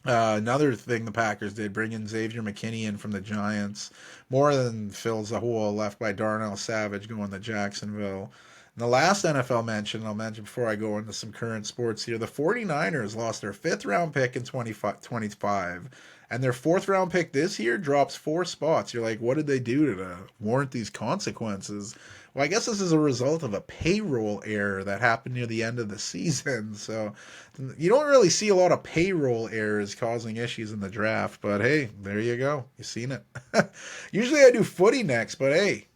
Another thing the Packers did, bring in Xavier McKinney in from the Giants. More than fills the hole left by Darnell Savage going to Jacksonville. And the last NFL mention, I'll mention before I go into some current sports here, the 49ers lost their 5th-round pick in 25, and their 4th-round pick this year drops 4 spots. You're like, what did they do to warrant these consequences? Well, I guess this is a result of a payroll error that happened near the end of the season. So you don't really see a lot of payroll errors causing issues in the draft. But hey, there you go. You've seen it. Usually I do footy next, but hey,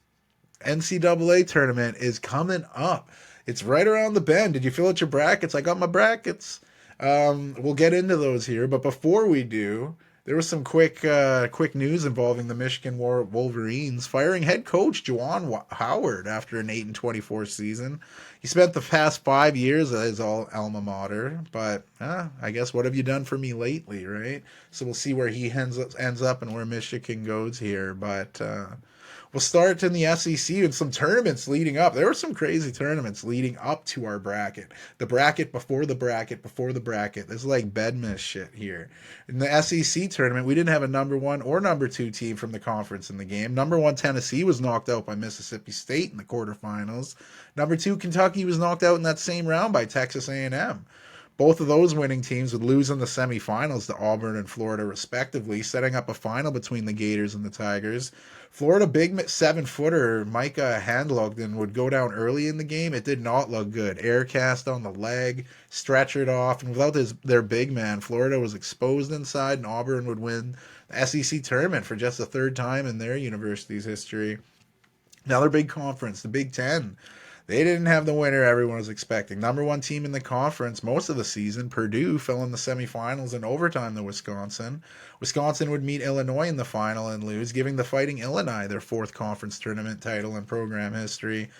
NCAA tournament is coming up. It's right around the bend. Did you fill out your brackets? I got my brackets. We'll get into those here. But before we do, There was some quick news involving the Michigan Wolverines firing head coach Juwan Howard after an 8-24 season. He spent the past 5 years at his alma mater, but I guess what have you done for me lately, right? So we'll see where he ends up and where Michigan goes here. But we'll start in the SEC and some tournaments leading up. There were some crazy tournaments leading up to our bracket. The bracket before the bracket before the bracket. This is like Bedmish shit here. In the SEC tournament, we didn't have a number one or number two team from the conference in the game. Number one Tennessee was knocked out by Mississippi State in the quarterfinals. Number two Kentucky was knocked out in that same round by Texas A&M. Both of those winning teams would lose in the semifinals to Auburn and Florida, respectively, setting up a final between the Gators and the Tigers. Florida big 7-footer Micah Handlogden would go down early in the game. It did not look good. Air cast on the leg, stretchered off, and without their big man, Florida was exposed inside, and Auburn would win the SEC tournament for just the third time in their university's history. Another big conference, the Big Ten. They didn't have the winner everyone was expecting. Number one team in the conference most of the season, Purdue, fell in the semifinals in overtime to Wisconsin. Wisconsin would meet Illinois in the final and lose, giving the Fighting Illini their fourth conference tournament title in program history.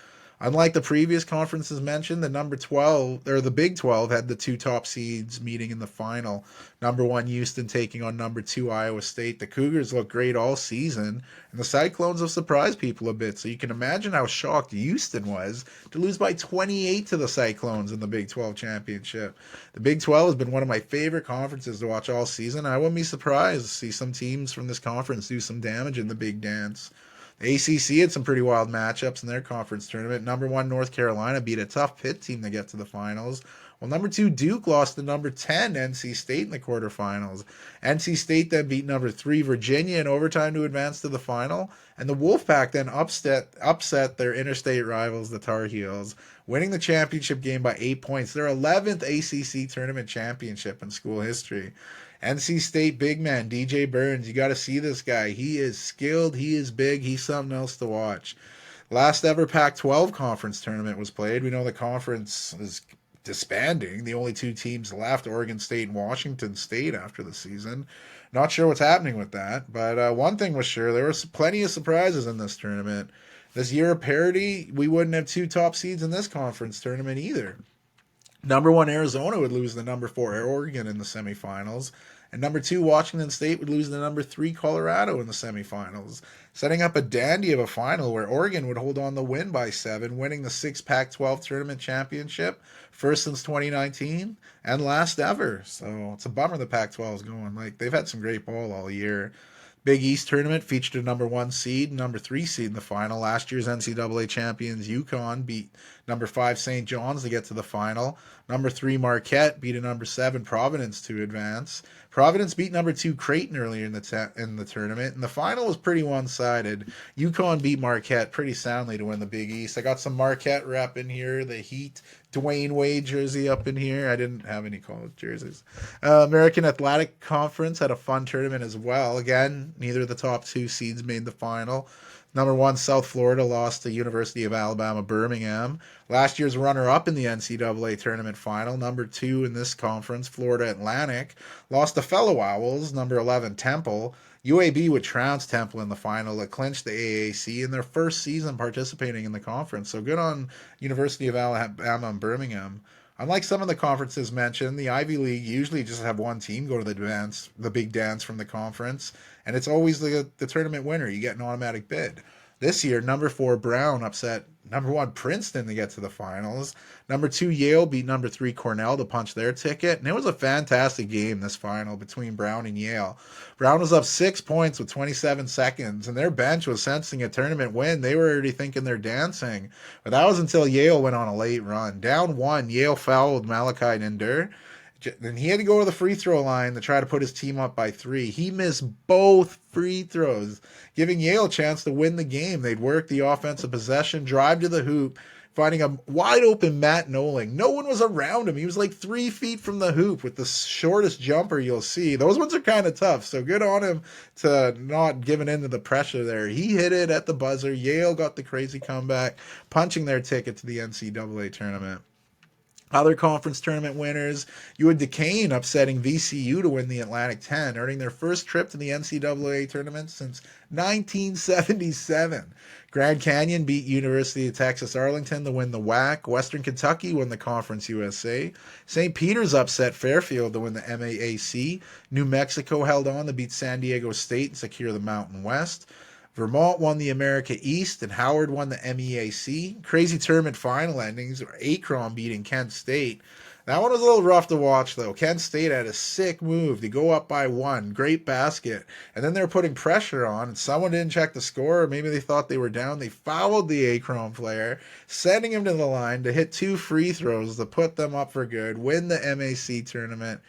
Unlike the previous conferences mentioned, the number 12 or the Big 12 had the two top seeds meeting in the final. Number 1 Houston taking on number 2 Iowa State. The Cougars look great all season, and the Cyclones have surprised people a bit. So you can imagine how shocked Houston was to lose by 28 to the Cyclones in the Big 12 championship. The Big 12 has been one of my favorite conferences to watch all season. I wouldn't be surprised to see some teams from this conference do some damage in the big dance. The ACC had some pretty wild matchups in their conference tournament. Number 1 North Carolina beat a tough Pitt team to get to the finals, while number 2 Duke lost to number 10 NC State in the quarterfinals. NC State then beat number 3 Virginia in overtime to advance to the final, and the Wolfpack then upset their interstate rivals, the Tar Heels, winning the championship game by 8 points, their 11th ACC tournament championship in school history. NC State big man DJ Burns, you got to see this guy. He is skilled, he is big, he's something else to watch. Last ever Pac-12 conference tournament was played. We know the conference is disbanding. The only two teams left, Oregon State and Washington State, after the season. Not sure what's happening with that, but one thing was sure, there was plenty of surprises in this tournament. This year of parity, we wouldn't have two top seeds in this conference tournament either. Number 1 Arizona would lose to number 4 Oregon in the semifinals, and number 2 Washington State would lose to number 3 Colorado in the semifinals, setting up a dandy of a final where Oregon would hold on the win by 7, winning the 6 Pac-12 tournament championship, first since 2019 and last ever. So it's a bummer the Pac-12 is going. Like, they've had some great ball all year. Big East tournament featured a number 1 seed and number 3 seed in the final. Last year's NCAA champions UConn beat number 5 St. John's to get to the final. Number 3 Marquette beat a number 7 Providence to advance. Providence beat number 2 Creighton earlier in the tournament, and the final was pretty one-sided. UConn beat Marquette pretty soundly to win the Big East. I got some Marquette rep in here, the Heat Dwayne Wade jersey up in here. I didn't have any college jerseys. American Athletic Conference had a fun tournament as well. Again, neither of the top 2 seeds made the final. Number 1 South Florida lost to University of Alabama Birmingham. Last year's runner-up in the NCAA tournament final, number 2 in this conference, Florida Atlantic, lost to fellow Owls, number 11 Temple. UAB would trounce Temple in the final to clinch the AAC in their first season participating in the conference. So good on University of Alabama and Birmingham. Unlike some of the conferences mentioned, the Ivy League usually just have one team go to the big dance from the conference, and it's always the tournament winner. You get an automatic bid. This year, number 4 Brown upset number 1 Princeton to get to the finals. Number 2 Yale beat number 3 Cornell to punch their ticket, and it was a fantastic game, this final, between Brown and Yale. Brown was up 6 points with 27 seconds, and their bench was sensing a tournament win. They were already thinking they're dancing, but that was until Yale went on a late run. Down 1, Yale fouled Malachi Ninder, and he had to go to the free throw line to try to put his team up by 3. He missed both free throws, giving Yale a chance to win the game. They'd work the offensive possession, drive to the hoop, finding a wide open Matt Noling. No one was around him. He was like 3 feet from the hoop with the shortest jumper you'll see. Those ones are kind of tough, so good on him to not giving in to the pressure there. He hit it at the buzzer. Yale got the crazy comeback, punching their ticket to the NCAA tournament. Other conference tournament winners, you had Duquesne upsetting VCU to win the Atlantic 10, earning their first trip to the NCAA tournament since 1977. Grand Canyon beat University of Texas Arlington to win the WAC. Western Kentucky won the Conference USA. St. Peter's upset Fairfield to win the MAAC. New Mexico held on to beat San Diego State and secure the Mountain West. Vermont won the America East, and Howard won the MEAC. Crazy tournament final endings, Akron beating Kent State. That one was a little rough to watch, though. Kent State had a sick move to go up by one. Great basket. And then they were putting pressure on, and someone didn't check the score, or maybe they thought they were down. They fouled the Akron player, sending him to the line to hit 2 free throws to put them up for good, win the MAC tournament.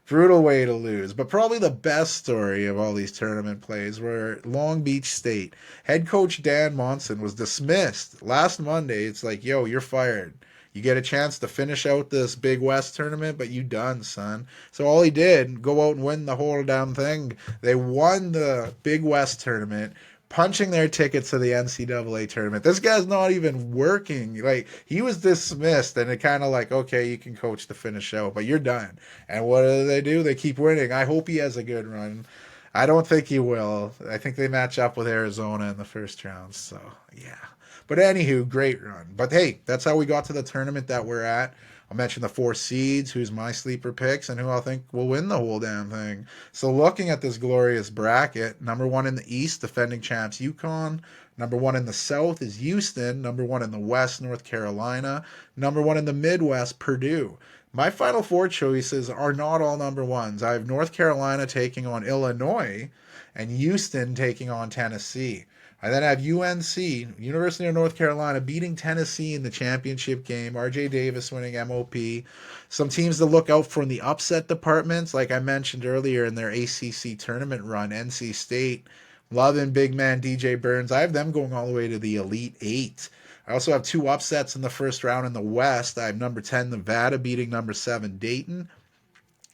Brutal way to lose. But probably the best story of all these tournament plays were Long Beach State. Head coach Dan Monson was dismissed last Monday. It's like, yo, you're fired. You get a chance to finish out this Big West tournament, but you done, son. So all he did, go out and win the whole damn thing. They won the Big West tournament, punching their tickets to the NCAA tournament. This guy's not even working. Like, he was dismissed, and it kind of like, okay, you can coach to finish out, but you're done. And what do? They keep winning. I hope he has a good run. I don't think he will. I think they match up with Arizona in the first round. So, yeah. But anywho, great run. But hey, that's how we got to the tournament that we're at. I'll mention the 4 seeds, who's my sleeper picks, and who I think will win the whole damn thing. So looking at this glorious bracket, number 1 in the East, defending champs UConn. Number 1 in the South is Houston. Number 1 in the West, North Carolina. Number 1 in the Midwest, Purdue. My final 4 choices are not all number 1s. I have North Carolina taking on Illinois and Houston taking on Tennessee. I then have UNC, University of North Carolina, beating Tennessee in the championship game. RJ Davis winning MOP. Some teams to look out for in the upset departments, like I mentioned earlier in their ACC tournament run, NC State, loving big man DJ Burns. I have them going all the way to the Elite 8. I also have 2 upsets in the first round in the West. I have number 10 Nevada beating number 7 Dayton.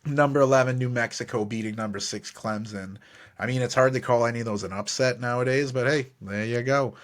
Number 11 New Mexico beating number 6 Clemson. I mean, it's hard to call any of those an upset nowadays, but hey, there you go.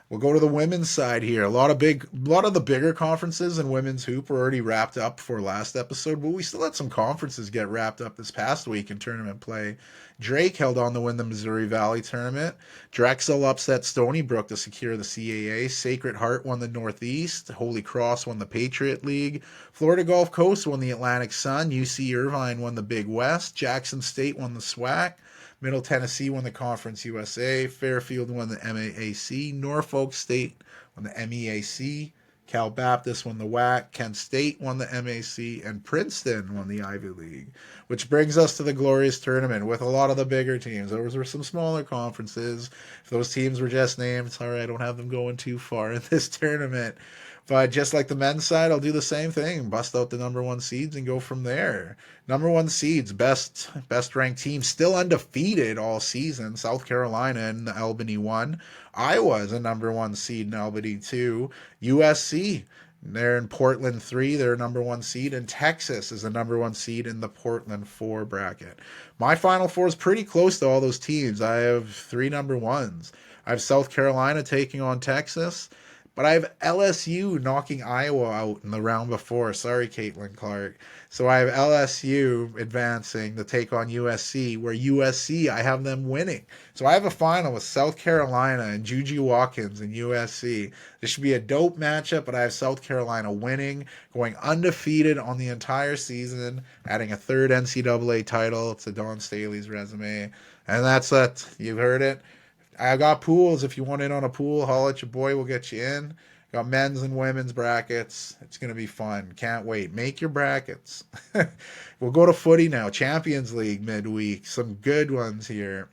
We'll go to the women's side here. A lot of the bigger conferences in women's hoop were already wrapped up for last episode, but we still had some conferences get wrapped up this past week in tournament play. Drake held on to win the Missouri Valley tournament. Drexel upset Stony Brook to secure the CAA. Sacred Heart won the Northeast. Holy Cross won the Patriot League. Florida Gulf Coast won the Atlantic Sun. UC Irvine won the Big West. Jackson State won the SWAC. Middle Tennessee won the Conference USA. Fairfield won the MAAC. Norfolk State won the MEAC. Cal Baptist won the WAC. Kent State won the MAC. And Princeton won the Ivy League. Which brings us to the glorious tournament with a lot of the bigger teams. Those were some smaller conferences. If those teams were just named, sorry, I don't have them going too far in this tournament. But just like the men's side, I'll do the same thing. Bust out the number 1 seeds and go from there. Number 1 seeds, best ranked team, still undefeated all season. South Carolina and Albany 1. Iowa is a number 1 seed in Albany 2. USC, they're in Portland 3. They're a number 1 seed. And Texas is a number 1 seed in the Portland 4 bracket. My final 4 is pretty close to all those teams. I have 3 number 1s. I have South Carolina taking on Texas. But I have LSU knocking Iowa out in the round before. Sorry, Caitlin Clark. So I have LSU advancing to take on USC, where USC, I have them winning. So I have a final with South Carolina and Juju Watkins and USC. This should be a dope matchup, but I have South Carolina winning, going undefeated on the entire season, adding a 3rd NCAA title to Dawn Staley's resume. And that's it. You've heard it. I got pools. If you want in on a pool, holler at your boy. We'll get you in. Got men's and women's brackets. It's going to be fun. Can't wait. Make your brackets. We'll go to footy now. Champions League midweek. Some good ones here.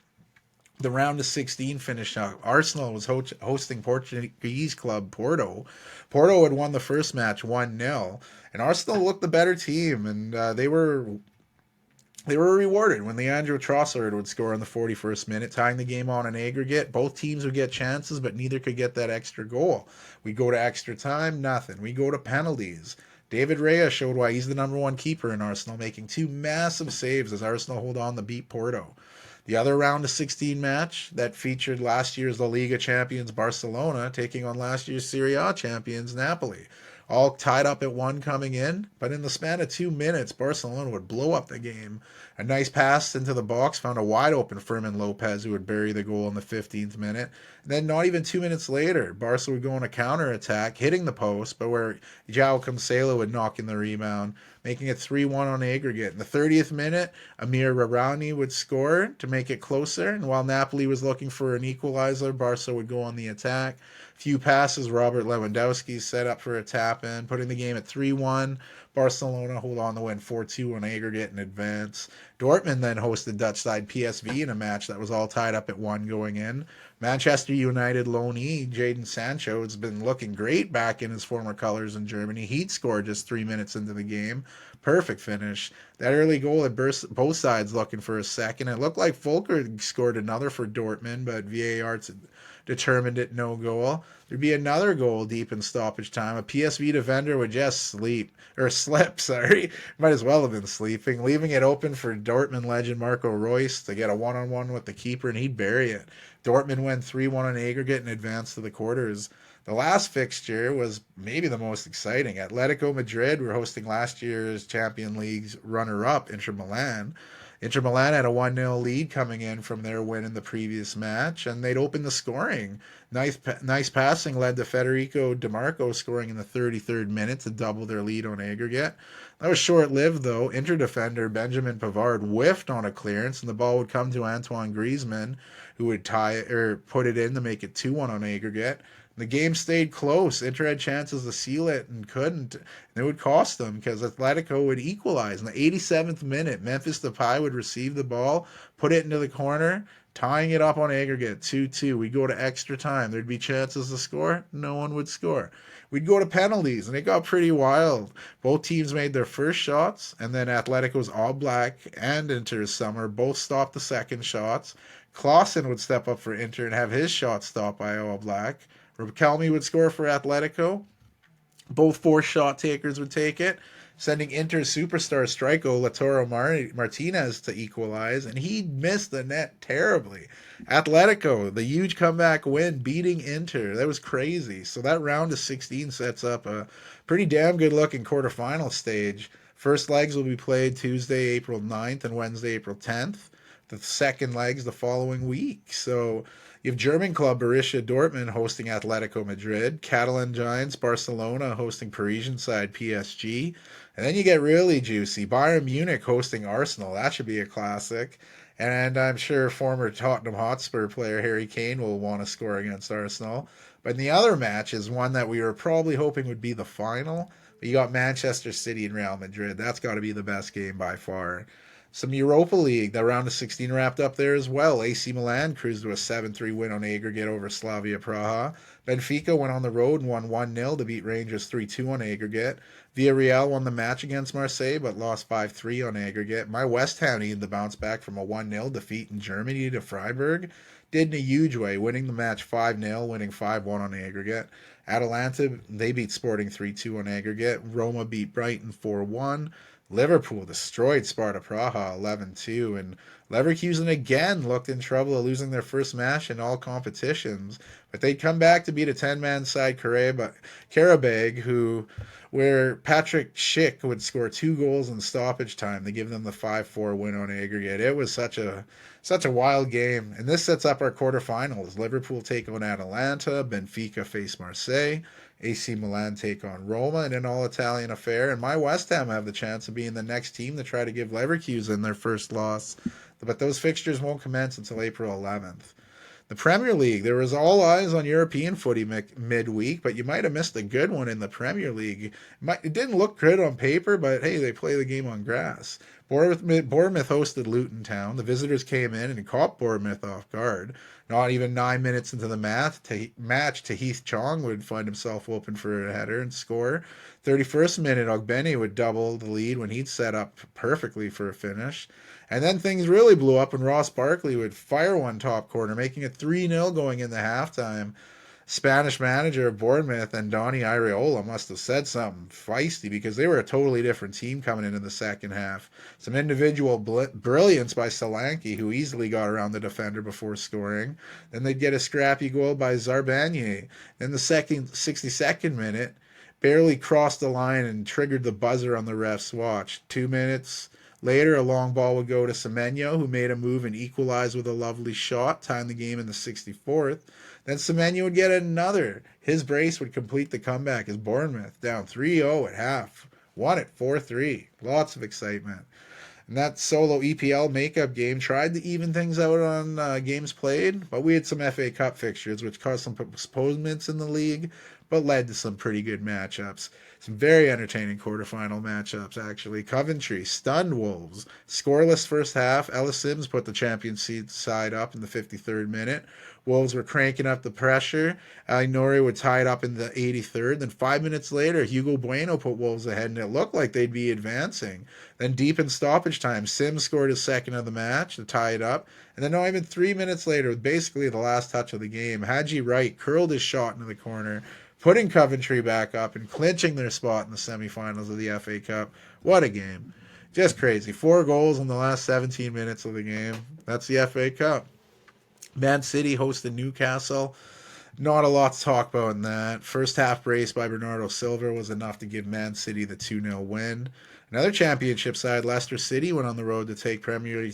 The round of 16 finished up. Arsenal was hosting Portuguese club Porto. Porto had won the first match 1-0. And Arsenal looked the better team. And they were rewarded when Leandro Trossard would score in the 41st minute, tying the game on an aggregate. Both teams would get chances, but neither could get that extra goal. We go to extra time, nothing. We go to penalties. David Raya showed why he's the number 1 keeper in Arsenal, making 2 massive saves as Arsenal hold on to beat Porto. The other round of 16 match that featured last year's La Liga champions Barcelona taking on last year's Serie A champions Napoli. all tied up at one coming in. But in the span of 2 minutes, Barcelona would blow up the game. A nice pass into the box found a wide open Fermin Lopez who would bury the goal in the 15th minute. And then not even 2 minutes later, Barca would go on a counter attack, hitting the post, but where João Cancelo would knock in the rebound, making it 3-1 on aggregate. In the 30th minute, Amir Rarani would score to make it closer, and while Napoli was looking for an equalizer, Barca would go on the attack. Few passes, Robert Lewandowski set up for a tap-in, putting the game at 3-1. Barcelona hold on to win 4-2 on aggregate in advance. Dortmund then hosted Dutch side PSV in a match that was all tied up at 1 going in. Manchester United loanee Jadon Sancho has been looking great back in his former colors in Germany. He'd scored just 3 minutes into the game. Perfect finish. That early goal had both sides looking for a second. It looked like Volker scored another for Dortmund, but VAR determined it no goal. There'd be another goal deep in stoppage time. A PSV defender would just slip, sorry. Might as well have been sleeping, leaving it open for Dortmund legend Marco Reus to get a one-on-one with the keeper, and he'd bury it. Dortmund went 3-1 on aggregate and advanced to the quarters. The last fixture was maybe the most exciting. Atletico Madrid were hosting last year's Champions League's runner-up, Inter Milan. Inter Milan had a 1-0 lead coming in from their win in the previous match, and they'd opened the scoring. Nice passing led to Federico DiMarco scoring in the 33rd minute to double their lead on aggregate. That was short-lived, though. Inter defender Benjamin Pavard whiffed on a clearance, and the ball would come to Antoine Griezmann, who would put it in to make it 2-1 on aggregate. The game stayed close. Inter had chances to seal it and couldn't. And it would cost them because Atletico would equalize. In the 87th minute, Memphis Depay would receive the ball, put it into the corner, tying it up on aggregate 2-2. We'd go to extra time. There'd be chances to score. No one would score. We'd go to penalties, and it got pretty wild. Both teams made their first shots, and then Atletico's All Black and Inter's Summer both stopped the second shots. Clausen would step up for Inter and have his shot stopped by All Black. Riquelme would score for Atletico. Both four shot takers would take it, sending Inter's superstar striker Lautaro Martinez to equalize, and he missed the net terribly. Atletico, the huge comeback win, beating Inter. That was crazy. So that round of 16 sets up a pretty damn good-looking quarterfinal stage. First legs will be played Tuesday, April 9th, and Wednesday, April 10th. The second legs the following week. So you have German club Borussia Dortmund hosting Atletico Madrid, Catalan Giants Barcelona hosting Parisian side PSG, and then you get really juicy. Bayern Munich hosting Arsenal. That should be a classic. And I'm sure former Tottenham Hotspur player Harry Kane will want to score against Arsenal. But the other match is one that we were probably hoping would be the final. But you got Manchester City and Real Madrid. That's got to be the best game by far. Some Europa League, the round of 16 wrapped up there as well. AC Milan cruised to a 7-3 win on aggregate over Slavia Praha. Benfica went on the road and won 1-0 to beat Rangers 3-2 on aggregate. Villarreal won the match against Marseille but lost 5-3 on aggregate. My West Ham needed to bounce back from a 1-0 defeat in Germany to Freiburg. Did in a huge way, winning the match 5-0, winning 5-1 on aggregate. Atalanta, they beat Sporting 3-2 on aggregate. Roma beat Brighton 4-1. Liverpool destroyed Sparta Praha 11-2, and Leverkusen again looked in trouble of losing their first match in all competitions. But they'd come back to beat a 10-man side Karabag, where Patrick Schick would score 2 goals in stoppage time to give them the 5-4 win on aggregate. It was such a wild game, and this sets up our quarterfinals. Liverpool take on Atalanta, Benfica face Marseille, AC Milan take on Roma in an all-Italian affair, and my West Ham have the chance of being the next team to try to give Leverkusen their first loss. But those fixtures won't commence until April 11th. The Premier League, there was all eyes on European footy midweek, but you might have missed a good one in the Premier League. It didn't look good on paper, but hey, they play the game on grass. Bournemouth hosted Luton Town. The visitors came in and caught Bournemouth off guard. Not even 9 minutes into the match, Tahith Chong would find himself open for a header and score. 31st minute, Ogbene would double the lead when he'd set up perfectly for a finish. And then things really blew up when Ross Barkley would fire one top corner, making it 3-0 going into halftime. Spanish manager of Bournemouth and Donny Areola must have said something feisty because they were a totally different team coming into the second half. Some individual brilliance by Solanke, who easily got around the defender before scoring. Then they'd get a scrappy goal by Zarbanier. In the 62nd minute, barely crossed the line and triggered the buzzer on the ref's watch. 2 minutes later, a long ball would go to Semenyo, who made a move and equalized with a lovely shot, tying the game in the 64th. Then Semenyo would get another. His brace would complete the comeback as Bournemouth, down 3-0 at half, won it 4-3. Lots of excitement. And that solo EPL makeup game tried to even things out on games played, but we had some FA Cup fixtures, which caused some postponements in the league, but led to some pretty good matchups. Some very entertaining quarterfinal matchups, actually. Coventry stunned Wolves. Scoreless first half. Ellis Sims put the champion seed side up in the 53rd minute. Wolves were cranking up the pressure. Ali Nori would tie it up in the 83rd. Then 5 minutes later, Hugo Bueno put Wolves ahead, and it looked like they'd be advancing. Then deep in stoppage time, Sims scored his second of the match to tie it up. And then not even 3 minutes later, with basically the last touch of the game, Haji Wright curled his shot into the corner, putting Coventry back up and clinching their spot in the semifinals of the FA Cup. What a game. Just crazy. 4 goals in the last 17 minutes of the game. That's the FA Cup. Man City hosted Newcastle. Not a lot to talk about in that. First half brace by Bernardo Silva was enough to give Man City the 2-0 win. Another championship side, Leicester City, went on the road to take Premier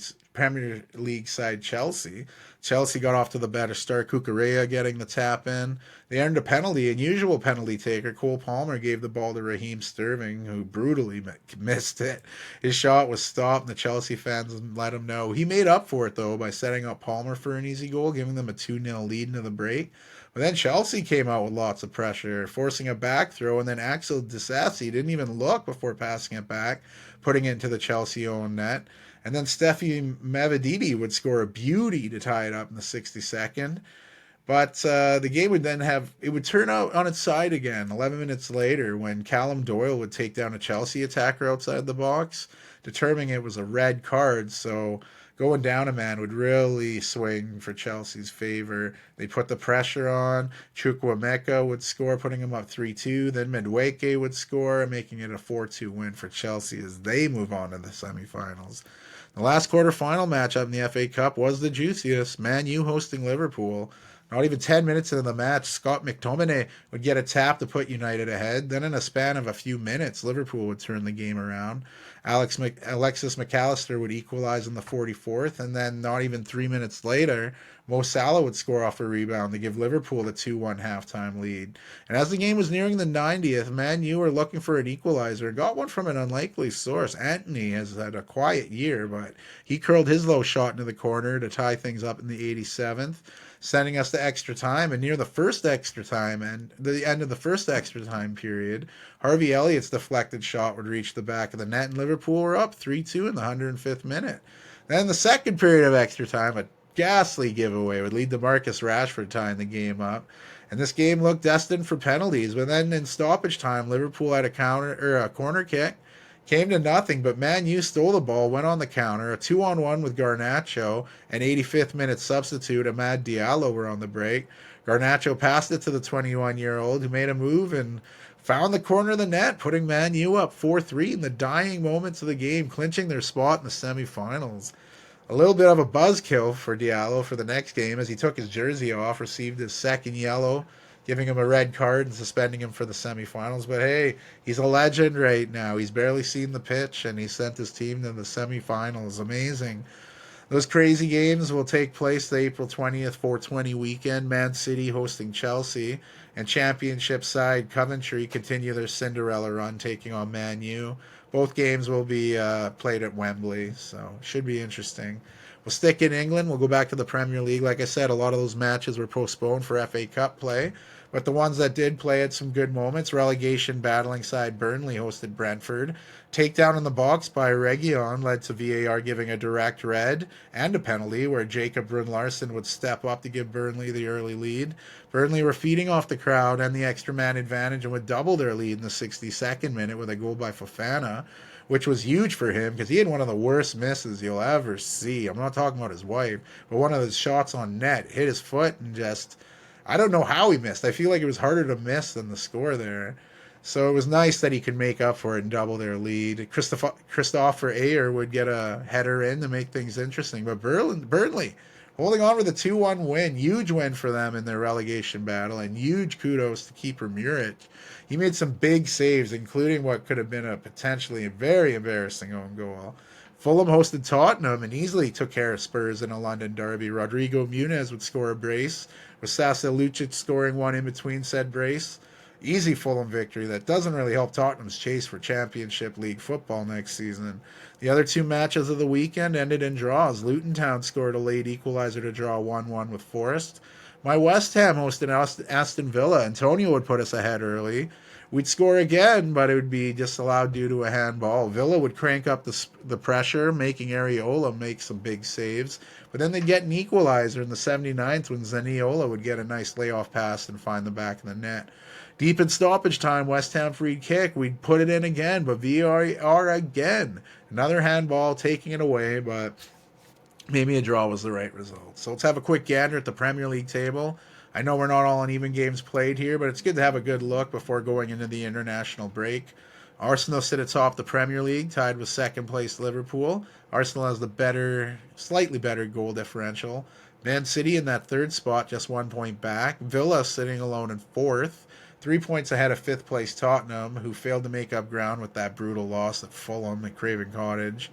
League side Chelsea. Chelsea got off to the better start, Cucurella getting the tap in. They earned a penalty, unusual penalty taker. Cole Palmer gave the ball to Raheem Sterling, who brutally missed it. His shot was stopped, and the Chelsea fans let him know. He made up for it, though, by setting up Palmer for an easy goal, giving them a 2-0 lead into the break. But then Chelsea came out with lots of pressure, forcing a back throw, and then Axel Disasi didn't even look before passing it back, putting it into the Chelsea own net. And then Steffi Mavididi would score a beauty to tie it up in the 62nd. But the game would then it would turn out on its side again 11 minutes later when Callum Doyle would take down a Chelsea attacker outside the box, determining it was a red card. So going down a man would really swing for Chelsea's favor. They put the pressure on. Chukwuemeka would score, putting him up 3-2. Then Madueke would score, making it a 4-2 win for Chelsea as they move on to the semifinals. The last quarterfinal matchup in the FA Cup was the juiciest. Man U hosting Liverpool. Not even 10 minutes into the match, Scott McTominay would get a tap to put United ahead. Then in a span of a few minutes, Liverpool would turn the game around. Alexis McAllister would equalize in the 44th, and then not even 3 minutes later, Mo Salah would score off a rebound to give Liverpool the 2-1 halftime lead. And as the game was nearing the 90th, Man U were looking for an equalizer. Got one from an unlikely source. Antony has had a quiet year, but he curled his low shot into the corner to tie things up in the 87th. Sending us to extra time, and near the first extra time and the end of the first extra time period, Harvey Elliott's deflected shot would reach the back of the net, and Liverpool were up 3-2 in the 105th minute. Then the second period of extra time, a ghastly giveaway would lead to Marcus Rashford tying the game up, and this game looked destined for penalties. But then in stoppage time, Liverpool had a corner kick. Came to nothing, but Man U stole the ball, went on the counter, a 2-on-1 with Garnacho, and 85th minute substitute Amad Diallo were on the break. Garnacho passed it to the 21-year-old who made a move and found the corner of the net, putting Man U up 4-3 in the dying moments of the game, clinching their spot in the semifinals. A little bit of a buzzkill for Diallo for the next game as he took his jersey off, received his second yellow, giving him a red card and suspending him for the semifinals. But hey, he's a legend right now. He's barely seen the pitch, and he sent his team to the semifinals. Amazing. Those crazy games will take place the April 20th 420 weekend. Man City hosting Chelsea, and championship side Coventry continue their Cinderella run, taking on Man U. Both games will be played at Wembley, so should be interesting. We'll stick in England. We'll go back to the Premier League. Like I said, a lot of those matches were postponed for FA Cup play, but the ones that did play had some good moments. Relegation battling side Burnley hosted Brentford. Takedown in the box by Reguilon led to VAR giving a direct red and a penalty where Jacob Brun-Larsen would step up to give Burnley the early lead. Burnley were feeding off the crowd and the extra man advantage and would double their lead in the 62nd minute with a goal by Fofana, which was huge for him because he had one of the worst misses you'll ever see. I'm not talking about his wife, but one of his shots on net hit his foot and just, I don't know how he missed. I feel like it was harder to miss than the score there. So it was nice that he could make up for it and double their lead. Christopher Ayer would get a header in to make things interesting, but Burnley holding on with a 2-1 win. Huge win for them in their relegation battle, and huge kudos to keeper Muric. He made some big saves, including what could have been a potentially very embarrassing own goal. Fulham hosted Tottenham and easily took care of Spurs in a London derby. Rodrigo Muniz would score a brace, with Sasa Lucic scoring one in between said brace. Easy Fulham victory that doesn't really help Tottenham's chase for Championship League football next season. The other two matches of the weekend ended in draws. Luton Town scored a late equalizer to draw 1-1 with Forest. My West Ham hosted Aston Villa. Antonio would put us ahead early. We'd score again, but it would be disallowed due to a handball. Villa would crank up the pressure, making Areola make some big saves. But then they'd get an equalizer in the 79th when Zaniola would get a nice layoff pass and find the back of the net. Deep in stoppage time, West Ham free kick. We'd put it in again, but VAR again. Another handball taking it away, but maybe a draw was the right result. So let's have a quick gander at the Premier League table. I know we're not all on even games played here, but it's good to have a good look before going into the international break. Arsenal sit atop the Premier League, tied with second place Liverpool. Arsenal has the slightly better goal differential. Man City in that third spot, just 1 point back. Villa sitting alone in fourth, 3 points ahead of fifth place Tottenham, who failed to make up ground with that brutal loss at Fulham at Craven Cottage.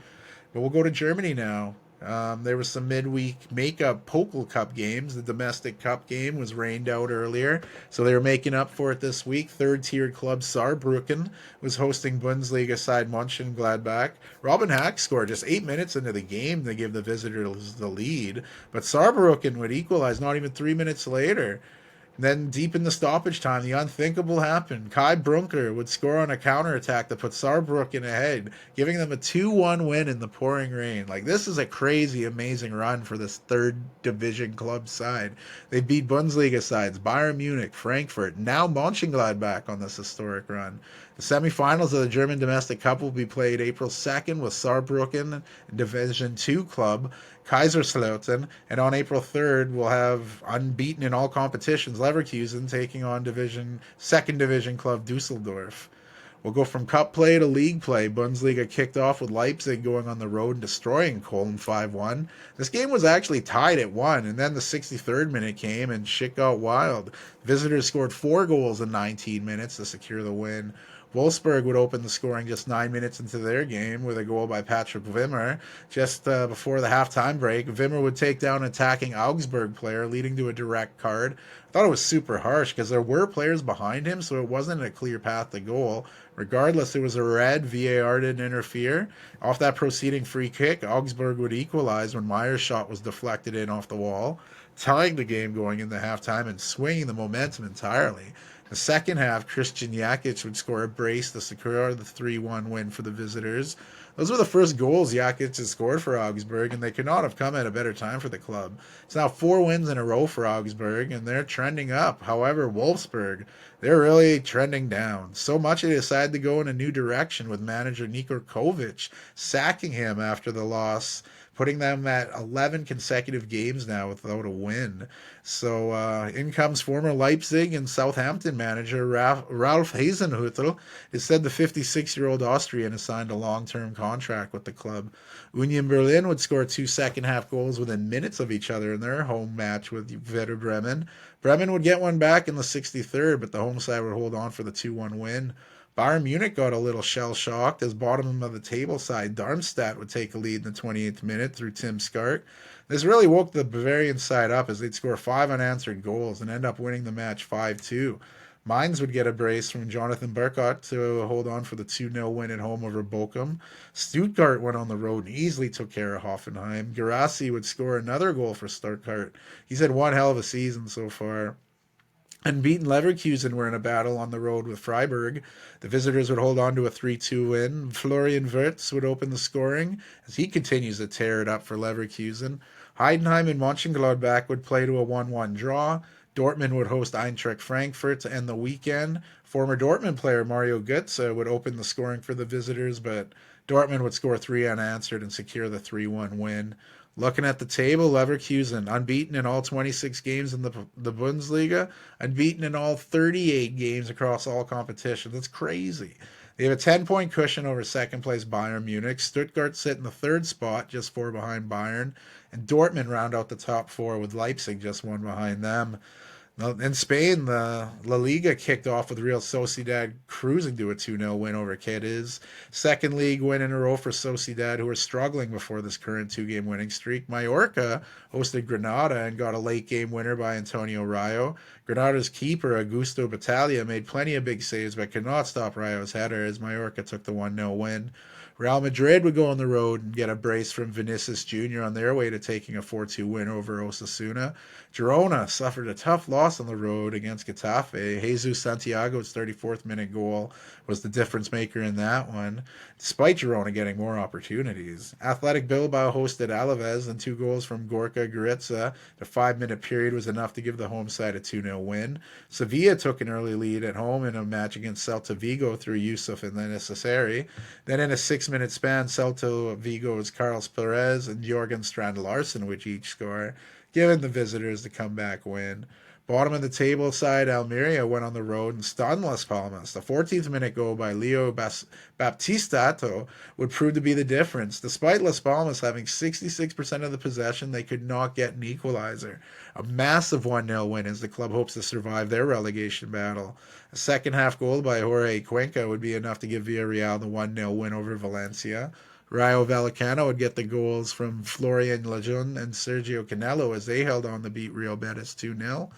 But we'll go to Germany now. There was some midweek makeup Pokal Cup games. The domestic cup game was rained out earlier, so they were making up for it this week. Third-tiered club Saarbrücken was hosting Bundesliga side Mönchengladbach. Robin Hack scored just 8 minutes into the game to give the visitors the lead, but Saarbrücken would equalize not even 3 minutes later. Then, deep in the stoppage time, the unthinkable happened. Kai Brunker would score on a counterattack that put Saarbrücken ahead, giving them a 2-1 win in the pouring rain. Like, this is a crazy, amazing run for this third division club side. They beat Bundesliga sides, Bayern Munich, Frankfurt, now Mönchengladbach on this historic run. The semifinals of the German Domestic Cup will be played April 2nd with Saarbrücken, Division 2 club, Kaiserslautern, and on April 3rd we'll have unbeaten in all competitions Leverkusen taking on second division club Dusseldorf. We'll go from cup play to league play. Bundesliga kicked off with Leipzig going on the road and destroying Köln 5-1. This game was actually tied at 1, and then the 63rd minute came and shit got wild. Visitors scored 4 goals in 19 minutes to secure the win. Wolfsburg would open the scoring just 9 minutes into their game with a goal by Patrick Wimmer. Just before the halftime break, Wimmer would take down an attacking Augsburg player, leading to a direct card. I thought it was super harsh because there were players behind him, so it wasn't a clear path to goal. Regardless, it was a red. VAR didn't interfere. Off that proceeding free kick, Augsburg would equalize when Meyer's shot was deflected in off the wall, tying the game going into halftime and swinging the momentum entirely. The second half, Christian Jakic would score a brace to secure the 3-1 win for the visitors. Those were the first goals Jakic has scored for Augsburg, and they could not have come at a better time for the club. It's now 4 wins in a row for Augsburg, and they're trending up. However, Wolfsburg, they're really trending down. So much they decided to go in a new direction with manager Niko Kovac sacking him after the loss, putting them at 11 consecutive games now without a win. So in comes former Leipzig and Southampton manager Ralf Hasenhüttl. It said the 56-year-old Austrian has signed a long-term contract with the club. Union Berlin would score 2 second-half goals within minutes of each other in their home match with Werder Bremen. Bremen would get one back in the 63rd, but the home side would hold on for the 2-1 win. Bayern Munich got a little shell-shocked as bottom of the table side Darmstadt would take a lead in the 28th minute through Tim Skark. This really woke the Bavarian side up as they'd score 5 unanswered goals and end up winning the match 5-2. Mainz would get a brace from Jonathan Burkhardt to hold on for the 2-0 win at home over Bochum. Stuttgart went on the road and easily took care of Hoffenheim. Guirassy would score another goal for Stuttgart. He's had one hell of a season so far. Unbeaten Leverkusen were in a battle on the road with Freiburg. The visitors would hold on to a 3-2 win. Florian Wirtz would open the scoring as he continues to tear it up for Leverkusen. Heidenheim and Mönchengladbach would play to a 1-1 draw. Dortmund would host Eintracht Frankfurt to end the weekend. Former Dortmund player Mario Götze would open the scoring for the visitors, but Dortmund would score 3 unanswered and secure the 3-1 win. Looking at the table, Leverkusen unbeaten in all 26 games in the Bundesliga, unbeaten in all 38 games across all competitions. That's crazy. They have a 10-point cushion over second place Bayern Munich. Stuttgart sit in the third spot, just four behind Bayern. And Dortmund round out the top four with Leipzig just one behind them. In Spain, the La Liga kicked off with Real Sociedad cruising to a 2-0 win over Cadiz. Second league win in a row for Sociedad, who are struggling before this current two-game winning streak. Mallorca hosted Granada and got a late-game winner by Antonio Rayo. Granada's keeper, Augusto Battaglia, made plenty of big saves but could not stop Rayo's header as Mallorca took the 1-0 win. Real Madrid would go on the road and get a brace from Vinicius Jr. on their way to taking a 4-2 win over Osasuna. Girona suffered a tough loss on the road against Getafe. Jesus Santiago's 34th minute goal was the difference maker in that one, despite Girona getting more opportunities. Athletic Bilbao hosted Alaves, and two goals from Gorka Goritza. The 5-minute period was enough to give the home side a 2-0 win. Sevilla took an early lead at home in a match against Celta Vigo through Yusuf and Necessary. Then in a 6-minute span, Celta Vigo's Carlos Perez and Jorgen Strand Larsen would each score, giving the visitors the comeback win. Bottom of the table side, Almeria went on the road and stunned Las Palmas. The 14th minute goal by Leo Baptistato would prove to be the difference. Despite Las Palmas having 66% of the possession, they could not get an equalizer. A massive 1-0 win as the club hopes to survive their relegation battle. A second half goal by Jorge Cuenca would be enough to give Villarreal the 1-0 win over Valencia. Rayo Vallecano would get the goals from Florian Lejeune and Sergio Canelo as they held on to beat Real Betis 2-0.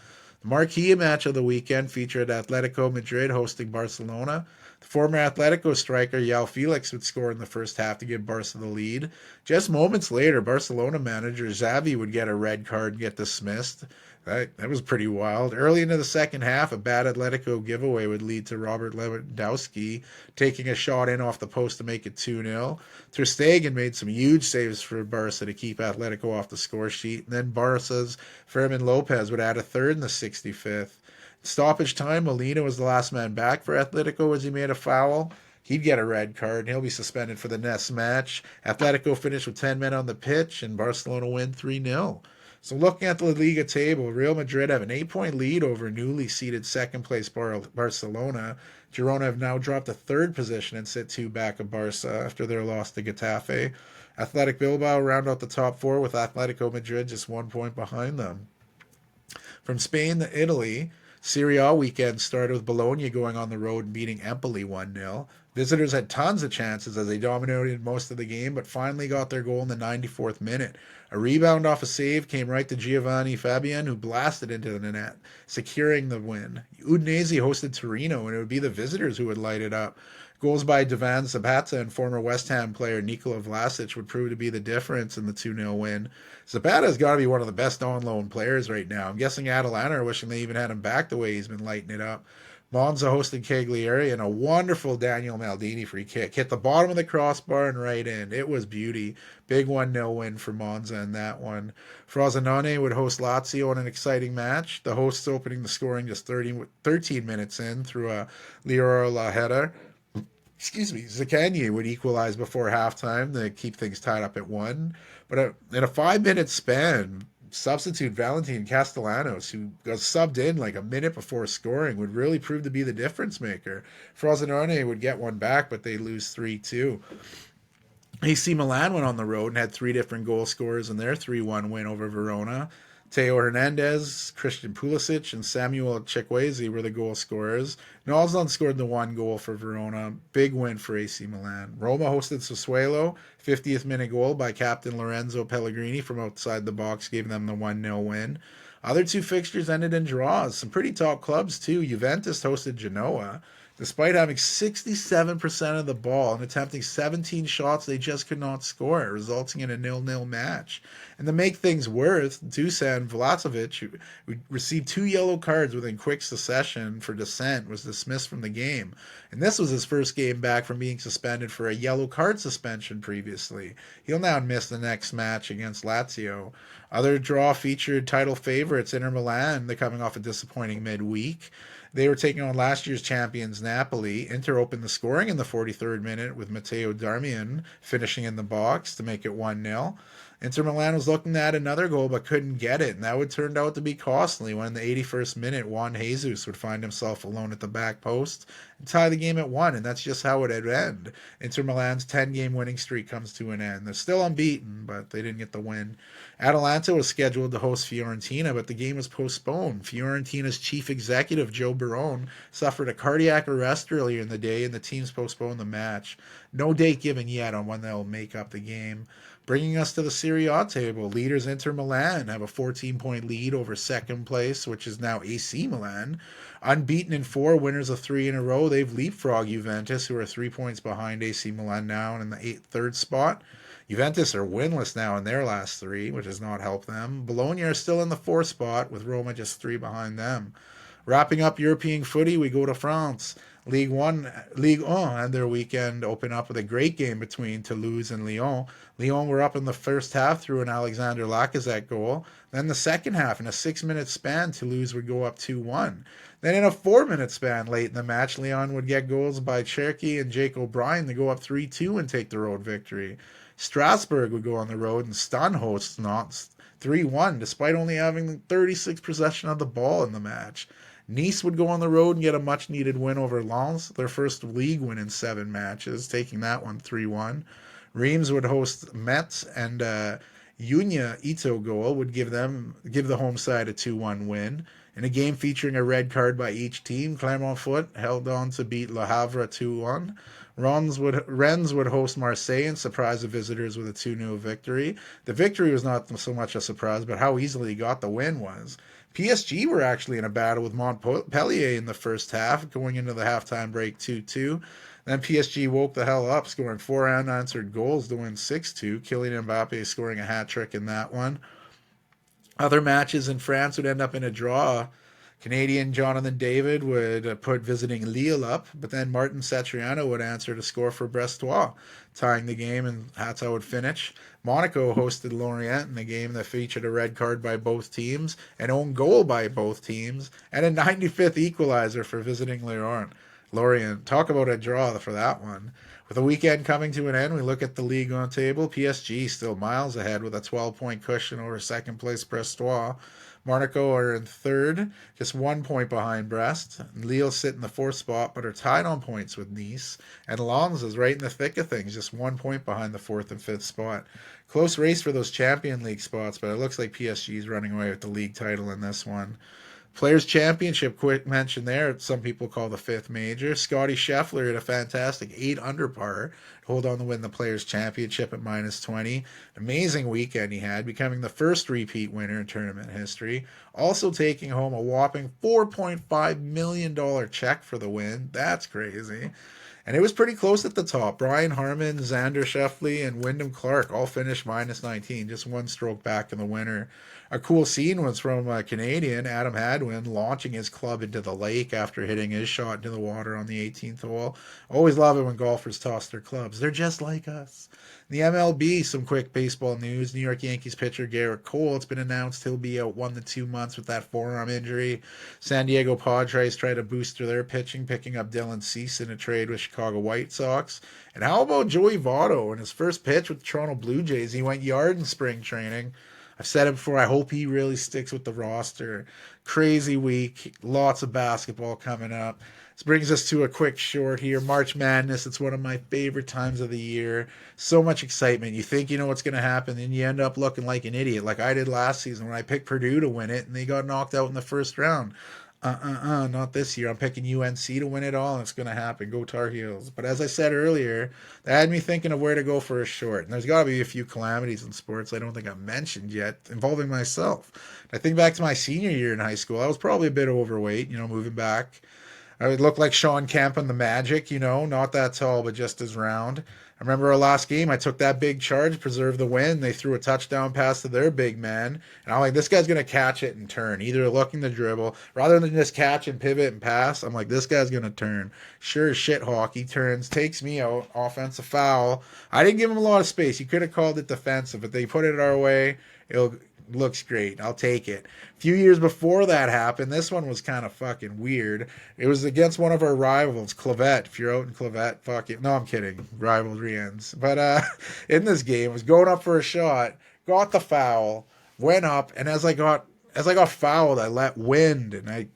The marquee match of the weekend featured Atletico Madrid hosting Barcelona. The former Atletico striker Yao Felix would score in the first half to give Barca the lead. Just moments later, Barcelona manager Xavi would get a red card and get dismissed. That was pretty wild. Early into the second half, a bad Atletico giveaway would lead to Robert Lewandowski taking a shot in off the post to make it 2-0. Ter Stegen made some huge saves for Barca to keep Atletico off the score sheet. And then Barca's Fermin Lopez would add a third in the 65th. Stoppage time, Molina was the last man back for Atletico as he made a foul. He'd get a red card and he'll be suspended for the next match. Atletico finished with 10 men on the pitch and Barcelona win 3-0. So looking at the La Liga table, Real Madrid have an 8-point lead over newly seeded second place Barcelona. Girona have now dropped to third position and sit two back of Barca after their loss to Getafe. Athletic Bilbao round out the top four with Atletico Madrid just 1 point behind them. From Spain to Italy, Serie A weekend started with Bologna going on the road and beating Empoli 1-0. Visitors had tons of chances as they dominated most of the game, but finally got their goal in the 94th minute. A rebound off a save came right to Giovanni Fabian, who blasted into the net, securing the win. Udinese hosted Torino, and it would be the visitors who would light it up. Goals by Divan Zapata and former West Ham player Nikola Vlasic would prove to be the difference in the 2-0 win. Zapata's got to be one of the best on-loan players right now. I'm guessing Atalanta are wishing they even had him back the way he's been lighting it up. Monza hosted Cagliari, and a wonderful Daniel Maldini free kick hit the bottom of the crossbar and right in. It was beauty. Big 1-0 win for Monza in that one. Frosinone would host Lazio in an exciting match. The hosts opening the scoring just 13 minutes in through a Leroy header. Zaccagni would equalize before halftime to keep things tied up at 1. But in a 5-minute span, substitute Valentin Castellanos, who got subbed in like a minute before scoring, would really prove to be the difference maker. Frosinone would get one back, but they lose 3-2. AC Milan went on the road and had three different goal scorers in their 3-1 win over Verona. Teo Hernandez, Christian Pulisic, and Samuel Chukwueze were the goal scorers. Nalzon scored the one goal for Verona. Big win for AC Milan. Roma hosted Sassuolo. 50th minute goal by captain Lorenzo Pellegrini from outside the box gave them the 1-0 win. Other two fixtures ended in draws. Some pretty top clubs too. Juventus hosted Genoa. Despite having 67% of the ball and attempting 17 shots, they just could not score, resulting in a 0-0 match. And to make things worse, Dusan Vlahovic, who received 2 yellow cards within quick succession for dissent, was dismissed from the game. And this was his first game back from being suspended for a yellow card suspension previously. He'll now miss the next match against Lazio. Other draw featured title favorites Inter Milan. They're coming off a disappointing midweek. They were taking on last year's champions Napoli. Inter opened the scoring in the 43rd minute with Matteo Darmian finishing in the box to make it 1-0. Inter Milan was looking at another goal but couldn't get it, and that would turn out to be costly when in the 81st minute Juan Jesus would find himself alone at the back post and tie the game at 1, and that's just how it would end. Inter Milan's 10-game winning streak comes to an end. They're still unbeaten, but they didn't get the win. Atalanta was scheduled to host Fiorentina, but the game was postponed. Fiorentina's chief executive, Joe Barone, suffered a cardiac arrest earlier in the day, and the teams postponed the match. No date given yet on when they'll make up the game. Bringing us to the Serie A table, leaders Inter Milan have a 14-point lead over second place, which is now AC Milan. Unbeaten in 4, winners of 3 in a row, they've leapfrogged Juventus, who are 3 points behind AC Milan now and in the third spot. Juventus are winless now in their last 3, which has not helped them. Bologna are still in the 4th spot, with Roma just 3 behind them. Wrapping up European footy, we go to France. Ligue 1 had their weekend open up with a great game between Toulouse and Lyon. Lyon were up in the first half through an Alexander Lacazette goal. Then the second half, in a 6-minute span, Toulouse would go up 2-1. Then in a 4-minute span late in the match, Lyon would get goals by Cherky and Jake O'Brien to go up 3-2 and take the road victory. Strasbourg would go on the road and stun hosts Nantes 3-1, despite only having 36 possession of the ball in the match. Nice would go on the road and get a much-needed win over Lens, their first league win in 7 matches, taking that one 3-1. Reims would host Metz, and Yunya Ito goal would give the home side a 2-1 win. In a game featuring a red card by each team, Clermont-Foot held on to beat Le Havre 2-1. Rennes would host Marseille and surprise the visitors with a 2-0 victory. The victory was not so much a surprise, but how easily he got the win was. PSG were actually in a battle with Montpellier in the first half, going into the halftime break 2-2. Then PSG woke the hell up, scoring 4 unanswered goals to win 6-2. Kylian Mbappe scoring a hat trick in that one. Other matches in France would end up in a draw. Canadian Jonathan David would put visiting Lille up, but then Martin Satriano would answer to score for Brestois, tying the game, and that's how it would finish. Monaco hosted Lorient in a game that featured a red card by both teams, an own goal by both teams, and a 95th equalizer for visiting Lorient. Talk about a draw for that one. With the weekend coming to an end, we look at the Ligue 1 table. PSG still miles ahead with a 12-point cushion over second place Brestois. Monaco are in third, just 1 point behind Brest. Lille sit in the 4th spot, but are tied on points with Nice. And Lens is right in the thick of things, just 1 point behind the 4th and 5th spot. Close race for those Champion League spots, but it looks like PSG is running away with the league title in this one. Players' Championship, quick mention there, some people call the 5th major. Scotty Scheffler had a fantastic 8 under par to hold on to win the Players' Championship at -20. Amazing weekend he had, becoming the first repeat winner in tournament history. Also taking home a whopping $4.5 million check for the win. That's crazy. And it was pretty close at the top. Brian Harman, Xander Schauffele, and Wyndham Clark all finished -19, just 1 stroke back in the winner. A cool scene was from a Canadian, Adam Hadwin, launching his club into the lake after hitting his shot into the water on the 18th hole. Always love it when golfers toss their clubs. They're just like us. The MLB, some quick baseball news. New York Yankees pitcher Garrett Cole, it's been announced he'll be out 1 to 2 months with that forearm injury. San Diego Padres try to boost their pitching, picking up Dylan Cease in a trade with Chicago White Sox. And how about Joey Votto? In his first pitch with the Toronto Blue Jays, he went yard in spring training. I've said it before, I hope he really sticks with the roster. Crazy week, lots of basketball coming up. This brings us to a quick short here. March Madness, it's one of my favorite times of the year. So much excitement. You think you know what's going to happen, and you end up looking like an idiot, like I did last season when I picked Purdue to win it, and they got knocked out in the first round. Not this year. I'm picking UNC to win it all, and it's going to happen. Go Tar Heels. But as I said earlier, that had me thinking of where to go for a short. And there's got to be a few calamities in sports I don't think I've mentioned yet involving myself. I think back to my senior year in high school. I was probably a bit overweight, moving back. I would look like Sean Kemp in the Magic, not that tall, but just as round. I remember our last game, I took that big charge, preserved the win. They threw a touchdown pass to their big man. And I'm like, this guy's going to catch it and turn, either looking to dribble. Rather than just catch and pivot and pass, I'm like, this guy's going to turn. Sure as shit, Hawk. He turns, takes me out, offensive foul. I didn't give him a lot of space. He could have called it defensive, but they put it our way. looks great. I'll take it. A few years before that happened, this one was kind of fucking weird. It was against one of our rivals, Clavette. If you're out in Clavette, fuck it. No, I'm kidding. Rivalry ends. But in this game, I was going up for a shot, got the foul, went up, and as I got fouled, I let wind, and I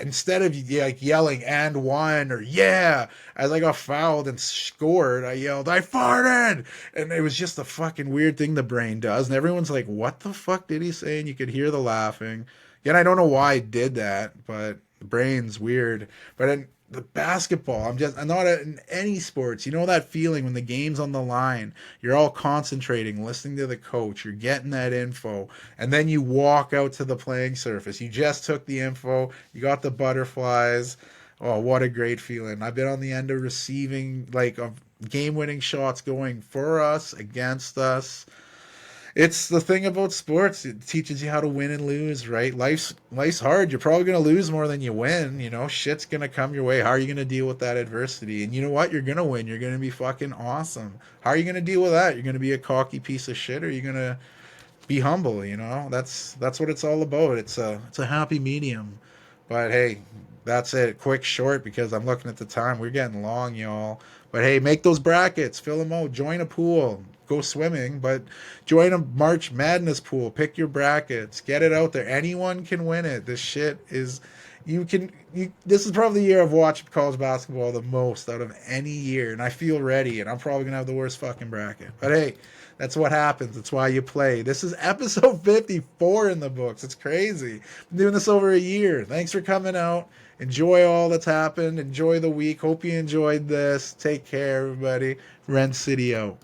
instead of like yelling and one or yeah, as I got fouled and scored, I yelled I farted, and it was just a fucking weird thing the brain does, and everyone's like, "What the fuck did he say?" And you could hear the laughing. Again, I don't know why I did that, but the brain's weird. But in the basketball, I'm not in any sports. You know that feeling when the game's on the line, you're all concentrating, listening to the coach, you're getting that info, and then you walk out to the playing surface. You just took the info, you got the butterflies. Oh, what a great feeling. I've been on the end of receiving like of game-winning shots going for us, against us. It's the thing about sports. It teaches you how to win and lose, right? Life's hard. You're probably gonna lose more than you win. You know, shit's gonna come your way. How are you gonna deal with that adversity? And you know what? You're gonna win. You're gonna be fucking awesome. How are you gonna deal with that? You're gonna be a cocky piece of shit, or are you gonna be humble? You know, that's what it's all about. It's a happy medium. But hey, that's it. Quick, short, because I'm looking at the time. We're getting long, y'all. But hey, make those brackets, fill them out, join a pool, go swimming, but join a March Madness pool. Pick your brackets, get it out there. Anyone can win it. This shit is, you can. This is probably the year I've watched college basketball the most out of any year, and I feel ready. And I'm probably gonna have the worst fucking bracket. But hey, that's what happens. That's why you play. This is episode 54 in the books. It's crazy. I'm doing this over a year. Thanks for coming out. Enjoy all that's happened. Enjoy the week. Hope you enjoyed this. Take care, everybody. Ren City out.